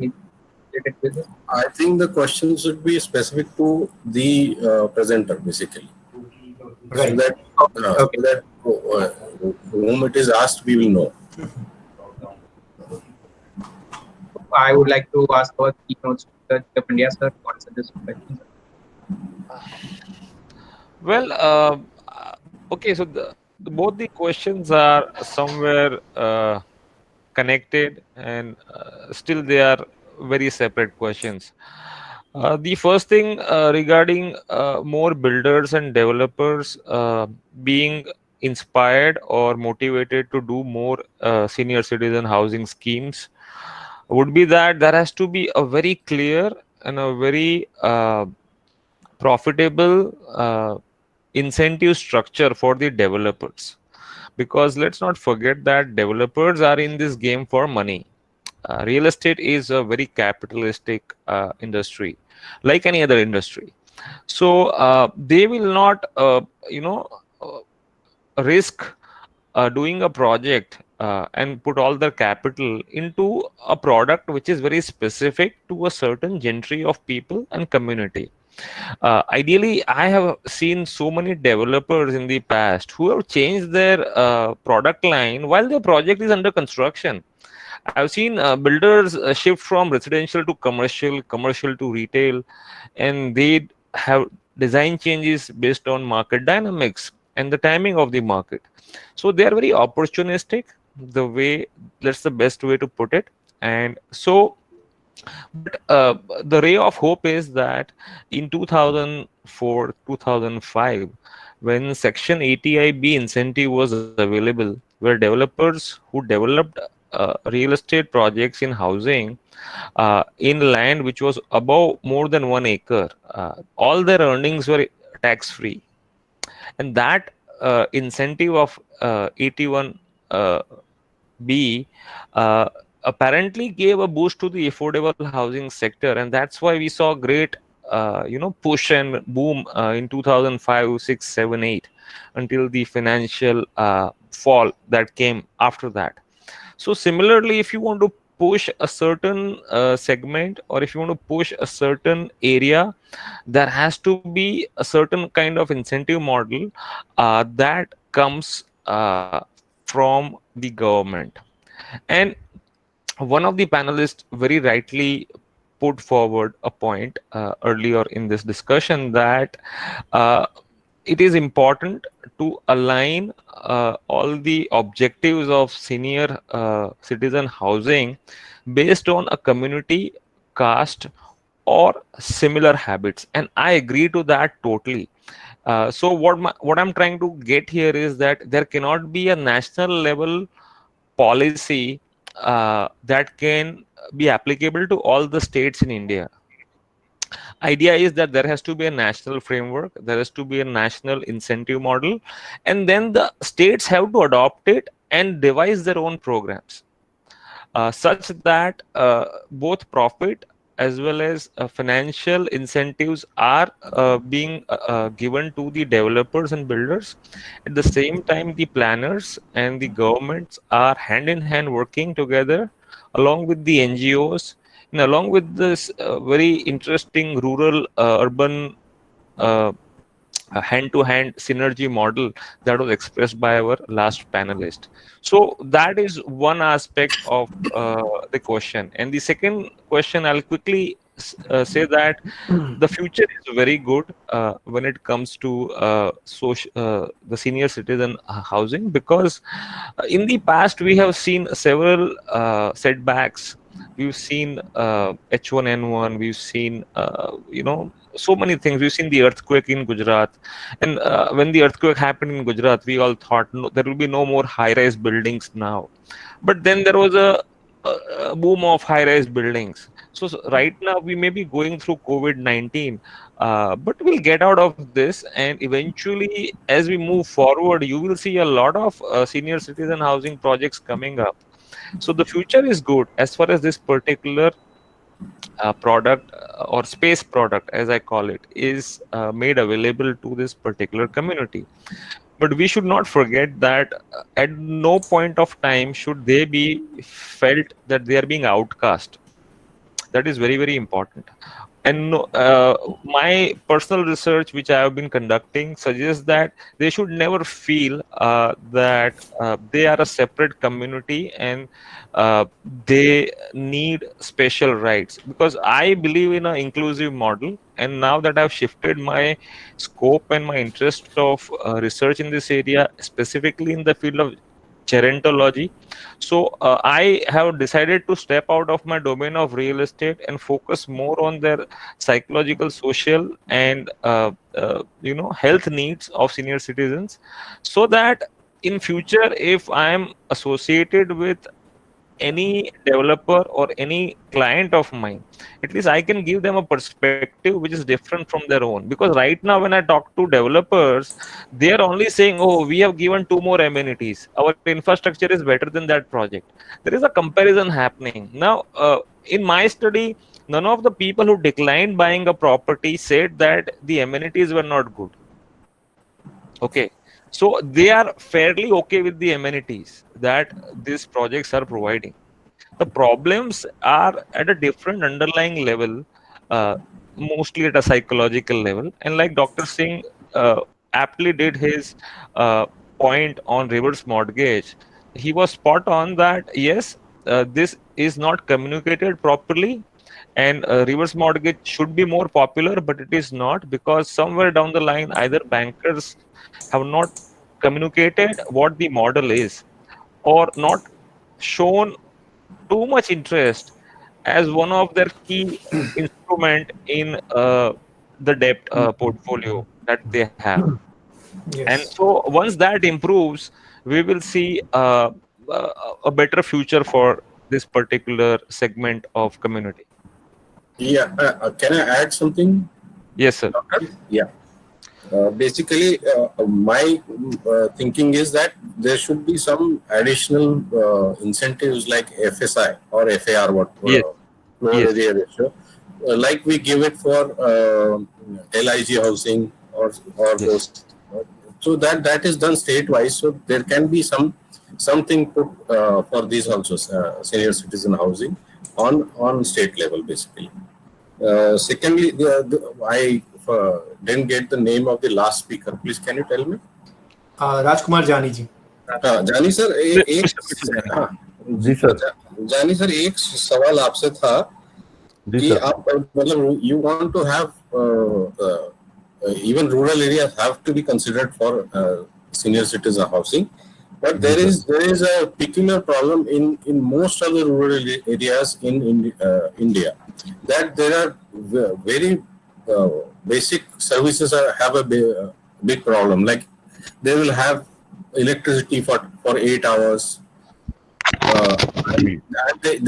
Speaker 5: related with it?
Speaker 4: I think the question should be specific to the presenter, basically.
Speaker 2: Right.
Speaker 4: So that, whom it is asked, we will know.
Speaker 5: I would like to ask our keynote speaker, Pandya sir, to answer this question.
Speaker 1: Well, okay, so both the questions are somewhere connected, and still they are very separate questions. The first thing regarding more builders and developers being inspired or motivated to do more senior citizen housing schemes would be that there has to be a very clear and a very profitable incentive structure for the developers, because let's not forget that developers are in this game for money. Real estate is a very capitalistic industry, like any other industry. So they will not risk doing a project and put all their capital into a product which is very specific to a certain gentry of people and community. Ideally, I have seen so many developers in the past who have changed their product line while their project is under construction. I've seen builders shift from residential to commercial, commercial to retail, and they have design changes based on market dynamics and the timing of the market. So they are very opportunistic, the way, that's the best way to put it. And so, but the ray of hope is that in 2004, 2005, when Section 80IB incentive was available, where developers who developed real estate projects in housing in land which was above more than 1 acre, all their earnings were tax free. And that incentive of 81 B apparently gave a boost to the affordable housing sector, and that's why we saw great push and boom in 2005, 6, 7, 8, until the financial fall that came after that. So similarly, if you want to push a certain segment, or if you want to push a certain area, there has to be a certain kind of incentive model that comes from the government. And one of the panelists very rightly put forward a point earlier in this discussion that uh, it is important to align all the objectives of senior citizen housing based on a community, caste, or similar habits. And I agree to that totally. So what I'm trying to get here is that there cannot be a national level policy that can be applicable to all the states in India. Idea is that there has to be a national framework, there has to be a national incentive model, and then the states have to adopt it and devise their own programs such that both profit as well as financial incentives are being given to the developers and builders. At the same time, the planners and the governments are hand in hand working together along with the NGOs and along with this very interesting rural urban uh, hand-to-hand synergy model that was expressed by our last panelist. So that is one aspect of the question. And the second question, I'll quickly say that the future is very good when it comes to the senior citizen housing, because in the past we have seen several setbacks. We've seen H1N1, we've seen so many things. We've seen the earthquake in Gujarat, and when the earthquake happened in Gujarat, we all thought no, there will be no more high-rise buildings now. But then there was a boom of high-rise buildings. So right now we may be going through COVID-19, but we'll get out of this, and eventually, as we move forward, you will see a lot of senior citizen housing projects coming up. So the future is good as far as this particular product or space product, as I call it, is made available to this particular community. But we should not forget that at no point of time should they be felt that they are being outcast. That is very, very important. And my personal research, which I have been conducting, suggests that they should never feel that they are a separate community and they need special rights. Because I believe in an inclusive model, and now that I've shifted my scope and my interest of research in this area, specifically in the field of gerontology. So I have decided to step out of my domain of real estate and focus more on their psychological, social, and health needs of senior citizens, so that in future, if I am associated with any developer or any client of mine, at least I can give them a perspective which is different from their own. Because right now, when I talk to developers, they are only saying, oh, we have given 2 more amenities, our infrastructure is better than that project. There is a comparison happening now. In my study, none of the people who declined buying a property said that the amenities were not good. Okay, so they are fairly okay with the amenities that these projects are providing. The problems are at a different underlying level. mostly at a psychological level. And like Dr. Singh aptly did his point on reverse mortgage, he was spot on that yes, this is not communicated properly, and reverse mortgage should be more popular, but it is not, because somewhere down the line either bankers have not communicated what the model is, or not shown too much interest as one of their key instrument in the debt portfolio that they have. And
Speaker 2: Yes.
Speaker 1: so once that improves, we will see a better future for this particular segment of community.
Speaker 4: Yeah, can I add something?
Speaker 1: Yes, sir.
Speaker 4: Yeah. Basically, my thinking is that there should be some additional incentives like FSI or FAR, what
Speaker 1: Yes.
Speaker 4: lower
Speaker 1: Yes.
Speaker 4: area ratio, like we give it for LIG housing or
Speaker 1: Yes.
Speaker 4: those. So that is done state-wise. So there can be something put for these also senior citizen housing on state level, basically. Secondly, I didn't get the name of the last speaker. Please, can you tell me?
Speaker 2: राजकुमार जानी जी.
Speaker 4: जानी sir,
Speaker 7: जी sir.
Speaker 4: जानी sir, एक सवाल आपसे था कि आप मतलब you want to have even rural areas have to be considered for senior citizen housing, but there is a peculiar problem in most of the rural areas in India, that there are very basic services have a big problem. Like they will have electricity for 8 hours.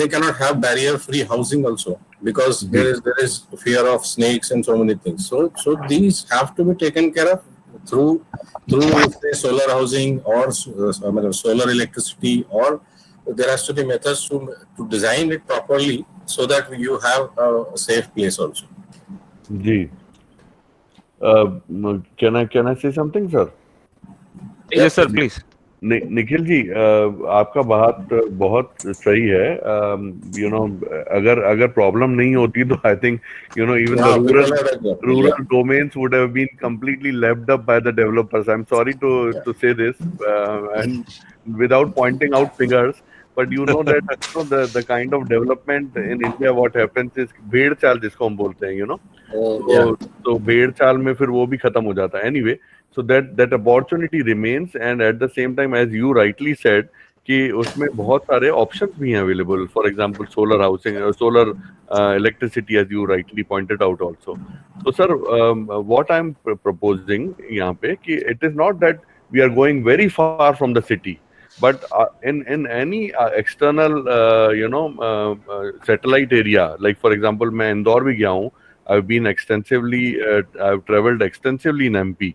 Speaker 4: They cannot have barrier-free housing also, because there is fear of snakes and so many things. So these have to be taken care of through say, solar housing or solar electricity, or there has to be methods to design it properly so that you have a safe place also.
Speaker 7: Ji. Can I say something, sir?
Speaker 1: Yes, sir, please.
Speaker 7: Nikhil ji, आपका बात बहुत सही है. अगर problem नहीं होती तो I think even the rural domains would have been completely left up by the developers. I'm sorry to say this, and without pointing out figures, but that the kind of development in India, what happens is भेड़ चाल जिसको हम बोलते हैं, तो भेड़ चाल में फिर वो भी खत्म हो जाता है. Anyway, so that opportunity remains, and at the same time, as you rightly said, कि उसमें बहुत सारे options भी हैं available. For example, solar housing, solar electricity, as you rightly pointed out also. So, sir, what I'm proposing यहाँ पे कि it is not that we are going very far from the city, but in any external satellite area, like for example, मैं इंदौर भी गया हूँ. I've been extensively, I've traveled extensively in MP.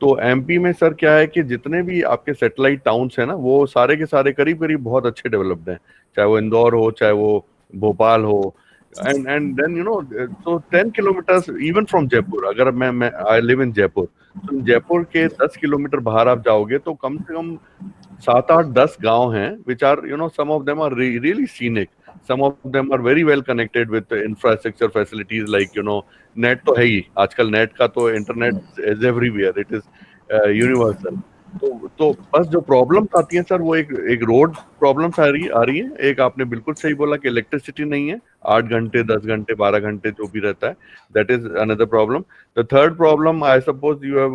Speaker 7: तो MP में sir क्या है कि जितने भी आपके सैटेलाइट टाउन्स हैं ना, वो सारे के सारे करीब करीब बहुत अच्छे डेवलप्ड हैं, चाहे वो इंदौर हो, चाहे वो भोपाल हो. And then so 10 kilometers even from Jaipur, अगर मैं आई लिव इन जयपुर, तो जयपुर के 10 किलोमीटर बाहर आप जाओगे तो कम से कम 7-8-10 गांव हैं, which are some of them are really scenic. Some of them are very well connected with the infrastructure facilities, like net तो है ही आजकल. नेट का तो internet is everywhere, it is universal. तो बस जो प्रॉब्लम्स आती हैं सर, वो एक रोड प्रॉब्लम्स आ रही है. एक आपने बिल्कुल सही बोला कि इलेक्ट्रिसिटी नहीं है, 8 घंटे 10 घंटे 12 घंटे जो भी रहता है, that is another problem. The third problem, I suppose you have,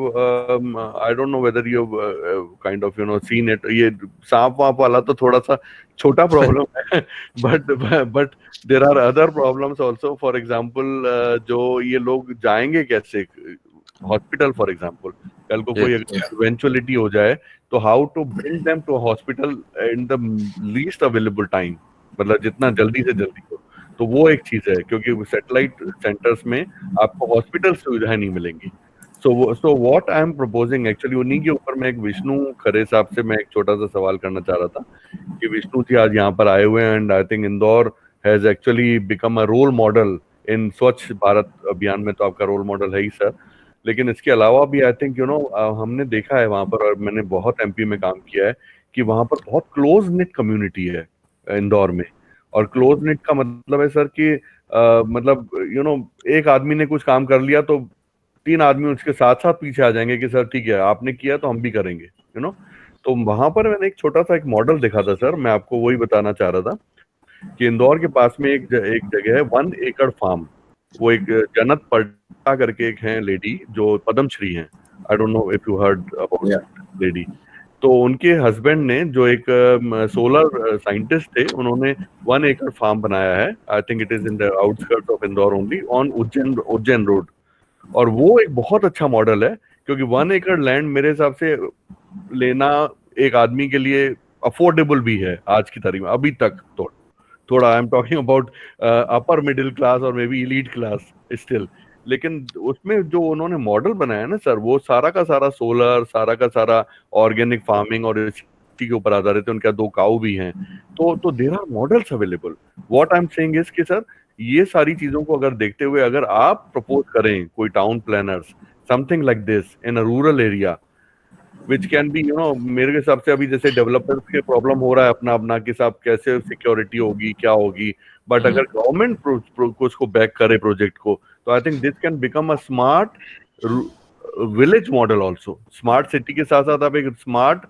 Speaker 7: I don't know whether you have kind of seen it. ये सांप वाप वाला तो थोड़ा सा छोटा प्रॉब्लम है, but there are other problems also. For example, जो ये लोग जाएंगे कैसे हॉस्पिटल, फॉर एग्जांपल, कल को कोई इवेंचुअलिटी हो जाए, तो how to build them to hospital in the least available time, मतलब जितना जल्दी से जल्दी हो. तो वो एक चीज है, क्योंकि सैटेलाइट सेंटर्स में आपको हॉस्पिटल सुविधाएं नहीं मिलेंगी. So what I M proposing actually, उन्हीं के ऊपर मैं एक विष्णु खरे साहब से मैं एक छोटा सा सवाल करना चाह रहा था कि विष्णु जी आज यहाँ पर आए हुए हैं, and I think Indore has actually become a role model in Swachh Bharat अभियान में. तो आपका रोल मॉडल है ही सर, लेकिन इसके अलावा भी आई थिंक हमने देखा है वहां पर, और मैंने बहुत एमपी में काम किया है, कि वहां पर बहुत क्लोज निट कम्युनिटी है इंदौर में. और क्लोज निट का मतलब है सर कि मतलब एक आदमी ने कुछ काम कर लिया तो 3 आदमी उसके साथ साथ पीछे आ जाएंगे कि सर ठीक है आपने किया तो हम भी करेंगे तो वहां पर मैंने एक छोटा सा एक मॉडल देखा था सर, मैं आपको वही बताना चाह रहा था कि इंदौर के पास में एक जगह है 1 एकड़ फार्म। वो एक जन्नत पट्टा करके एक है लेडी जो पद्मश्री हैं, I don't know if you heard about lady. तो उनके हस्बैंड ने जो एक सोलर साइंटिस्ट थे, उन्होंने 1 एकड़ फार्म बनाया है। I think it is in the outskirts of Indore only, on Ujjain road. और वो एक बहुत अच्छा मॉडल है, क्योंकि 1 एकड़ लैंड मेरे हिसाब से लेना एक आदमी के लिए अफोर्डेबल भी है आज की तारीख में, अभी तक। तो थोड़ा I am talking about upper middle class और may be elite class still. लेकिन उसमें जो उन्होंने मॉडल बनाया ना सर, वो सारा का सारा सोलर, सारा का सारा ऑर्गेनिक फार्मिंग और इसी के ऊपर आधारित है। उनके 2 काऊ भी हैं। तो there are models available. What I am saying is कि सर ये सारी चीजों को अगर देखते हुए अगर आप प्रपोज करें कोई town planners something like this in a rural area which can be मेरे हिसाब से अभी जैसे डेवलपर्स के प्रॉब्लम हो रहा है अपना कि साहब कैसे सिक्योरिटी होगी, क्या होगी, बट अगर गवर्नमेंट उसको बैक करे प्रोजेक्ट को, तो I think this can become a smart village model also. Smart city के साथ साथ आप एक स्मार्ट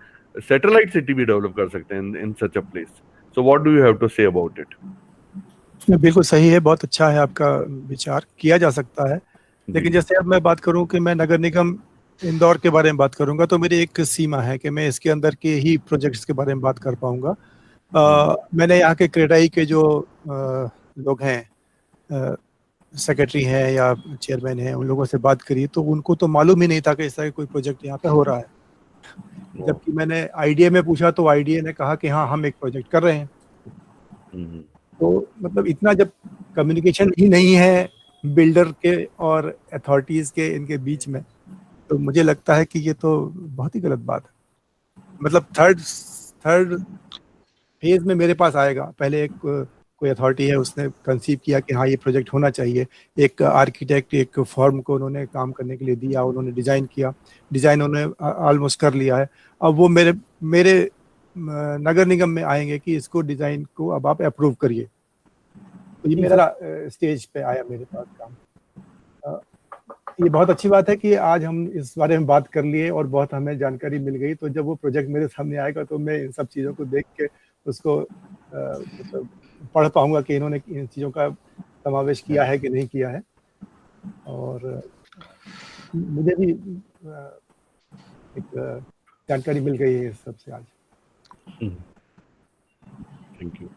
Speaker 7: सैटेलाइट सिटी भी डेवलप कर सकते हैं in such a place. So what do you have to say about it?
Speaker 3: बिल्कुल सही है, बहुत अच्छा है आपका विचार, किया जा सकता है। लेकिन जैसे अब मैं बात करूं कि मैं नगर निगम इंदौर के बारे में बात करूंगा, तो मेरी एक सीमा है कि मैं इसके अंदर के ही प्रोजेक्ट्स के बारे में बात कर पाऊंगा। मैंने यहाँ के क्रेडाई के जो लोग हैं, सेक्रेटरी हैं या चेयरमैन हैं, उन लोगों से बात करी तो उनको तो मालूम ही नहीं था कि इस तरह कोई प्रोजेक्ट यहाँ पे हो रहा है। जबकि मैंने आईडीए में पूछा तो आईडीए ने कहा कि हाँ हम एक प्रोजेक्ट कर रहे हैं। तो मतलब इतना जब कम्युनिकेशन ही नहीं है बिल्डर के और अथॉरिटीज के इनके बीच में, तो मुझे लगता है कि ये तो बहुत ही गलत बात है। मतलब थर्ड फेज में मेरे पास आएगा। पहले एक कोई अथॉरिटी है, उसने कंसीव किया कि हाँ ये प्रोजेक्ट होना चाहिए। एक आर्किटेक्ट एक फर्म को उन्होंने काम करने के लिए दिया, उन्होंने डिज़ाइन किया, डिज़ाइन उन्होंने ऑलमोस्ट कर लिया है। अब वो मेरे नगर निगम में आएंगे कि इसको डिज़ाइन को अब आप अप्रूव करिए। तो ये मेरा स्टेज पे आया मेरे पास काम। ये बहुत अच्छी बात है कि आज हम इस बारे में बात कर लिए और बहुत हमें जानकारी मिल गई। तो जब वो प्रोजेक्ट मेरे सामने आएगा तो मैं इन सब चीज़ों को देख के उसको मतलब पढ़ पाऊंगा कि इन्होंने इन चीज़ों का समावेश किया है कि नहीं किया है। और मुझे भी एक जानकारी मिल गई है इस सब से आज।
Speaker 7: Thank you.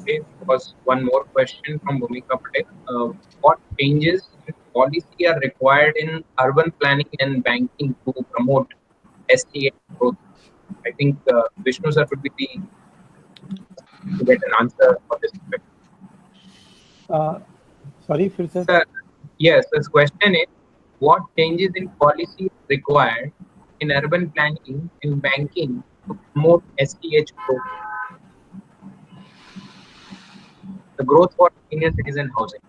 Speaker 5: Okay, there was one more question from Bhumika Patel. What changes in policy are required in urban planning and banking to promote STH growth? I think Vishnu sir would be to get an answer for this question.
Speaker 3: Sorry, फिर से?
Speaker 5: Sir, yes, this question is, what changes in policy are required in urban planning and banking to promote STH growth? The growth for senior citizen housing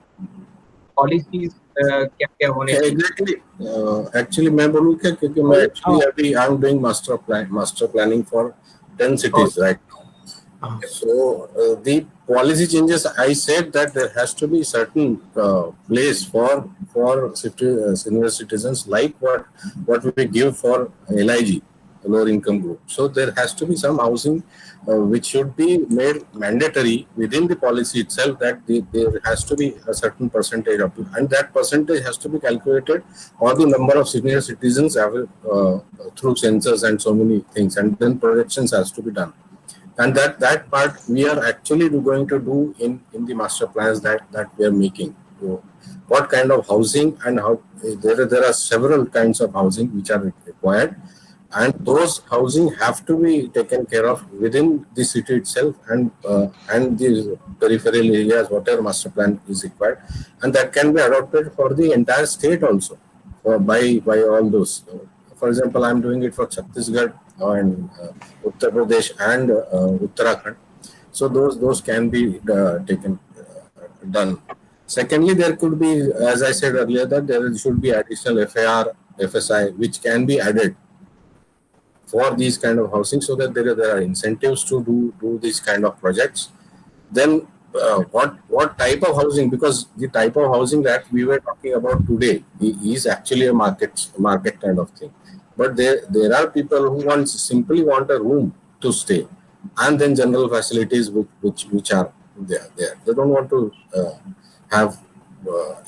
Speaker 5: policies क्या होने
Speaker 4: exactly actually मैं बोलूँ क्या, क्योंकि मैं actually अभी I'm doing master planning for 10 cities right now. So the policy changes, I said that there has to be certain place for senior citizens, like what we give for LIG, lower income group. So there has to be some housing which should be made mandatory within the policy itself, that there has to be a certain percentage of it, and that percentage has to be calculated on the number of senior citizens through census and so many things, and then projections has to be done. And that part we are actually going to do in the master plans that we are making. So what kind of housing and how there are several kinds of housing which are required, and those housing have to be taken care of within the city itself and the peripheral areas, whatever master plan is required, and that can be adopted for the entire state also, by all those. For example, I am doing it for Chhattisgarh and Uttar Pradesh and Uttarakhand. So those can be done. Secondly, there could be, as I said earlier, that there should be additional FAR, FSI, which can be added for these kind of housing, so that there are incentives to do these kind of projects. then what type of housing? Because the type of housing that we were talking about today is actually a market kind of thing. But there are people who simply want a room to stay, and then general facilities which are there. They don't want to have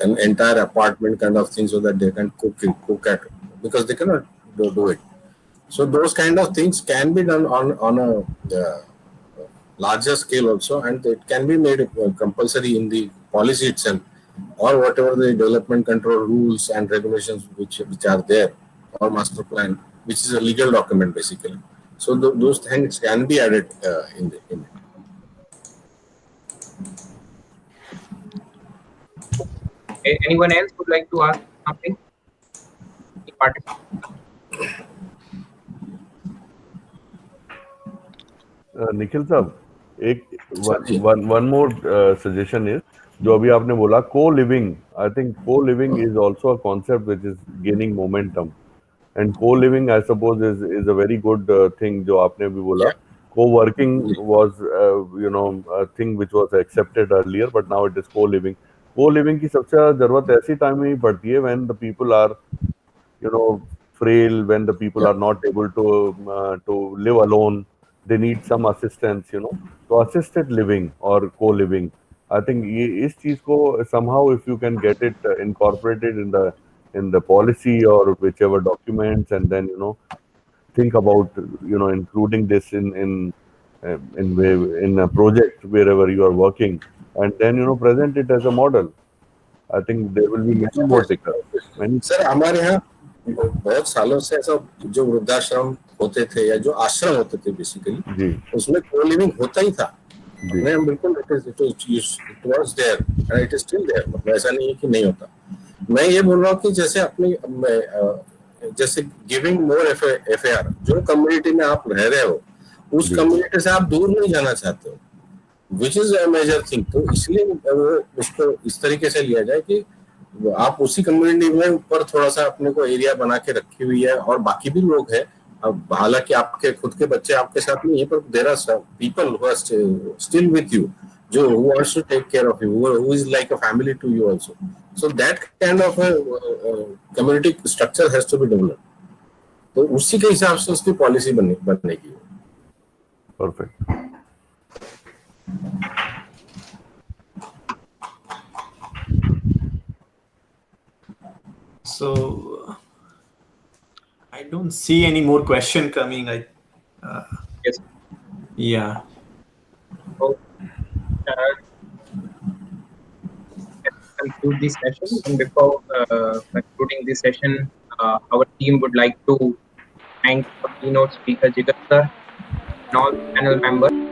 Speaker 4: an entire apartment kind of thing so that they can cook at, because they cannot do it. So those kind of things can be done on a larger scale also, and it can be made compulsory in the policy itself, or whatever the development control rules and regulations which are there, or master plan, which is a legal document basically. So those things can be added in it.
Speaker 5: Okay, anyone else would like to ask something?
Speaker 7: Nikhil साहब, एक one more suggestion is, जो अभी आपने बोला co-living, I think co-living is also a concept which is gaining momentum, and co-living I suppose is a very good thing जो आपने अभी बोला. Co-working was a thing which was accepted earlier, but now it is co-living. Co-living की सबसे ज़्यादा जरूरत ऐसी time में ही पड़ती है when the people are frail, when the people are not able to live alone, they need some assistance, so assisted living or co-living, I think इस चीज को somehow if you can get it incorporated in the policy or whichever documents, and then think about including this in a project wherever you are working, and then present it as a model, I think there will be many more takers.
Speaker 4: Sir हमारे यहाँ बहुत सालों से ऐसा जो वृद्धाश्रम होते थे या जो आश्रम होते थे बेसिकली, उसमें को लिविंग होता ही था. मैं बिल्कुल it was there and it is still there. मतलब ऐसा नहीं है कि नहीं होता. मैं ये बोल रहा हूँ कि जैसे अपनी जैसे गिविंग मोर एफएआर, जो कम्युनिटी में आप रह रहे हो उस कम्युनिटी से आप दूर नहीं जाना चाहते हो, which is a major thing. तो इसलिए वो उसको इस तरीके से लिया जाए कि आप उसी कम्युनिटी में ऊपर थोड़ा सा अपने को एरिया बना के रखी हुई है, और बाकी भी लोग हैं. अब हालांकि आपके खुद के बच्चे आपके साथ नहीं है, पर there are people who are still with you, जो who wants to take care of you, who is like a family to you also. So that kind of community structure has to be developed. तो उसी के हिसाब से उसकी policy बनेगी.
Speaker 7: Perfect.
Speaker 2: So I don't see any more question coming.
Speaker 5: Yes.
Speaker 2: Yeah.
Speaker 5: So, conclude this session, and before concluding this session, our team would like to thank the keynote speaker Jigar sir and all panel members.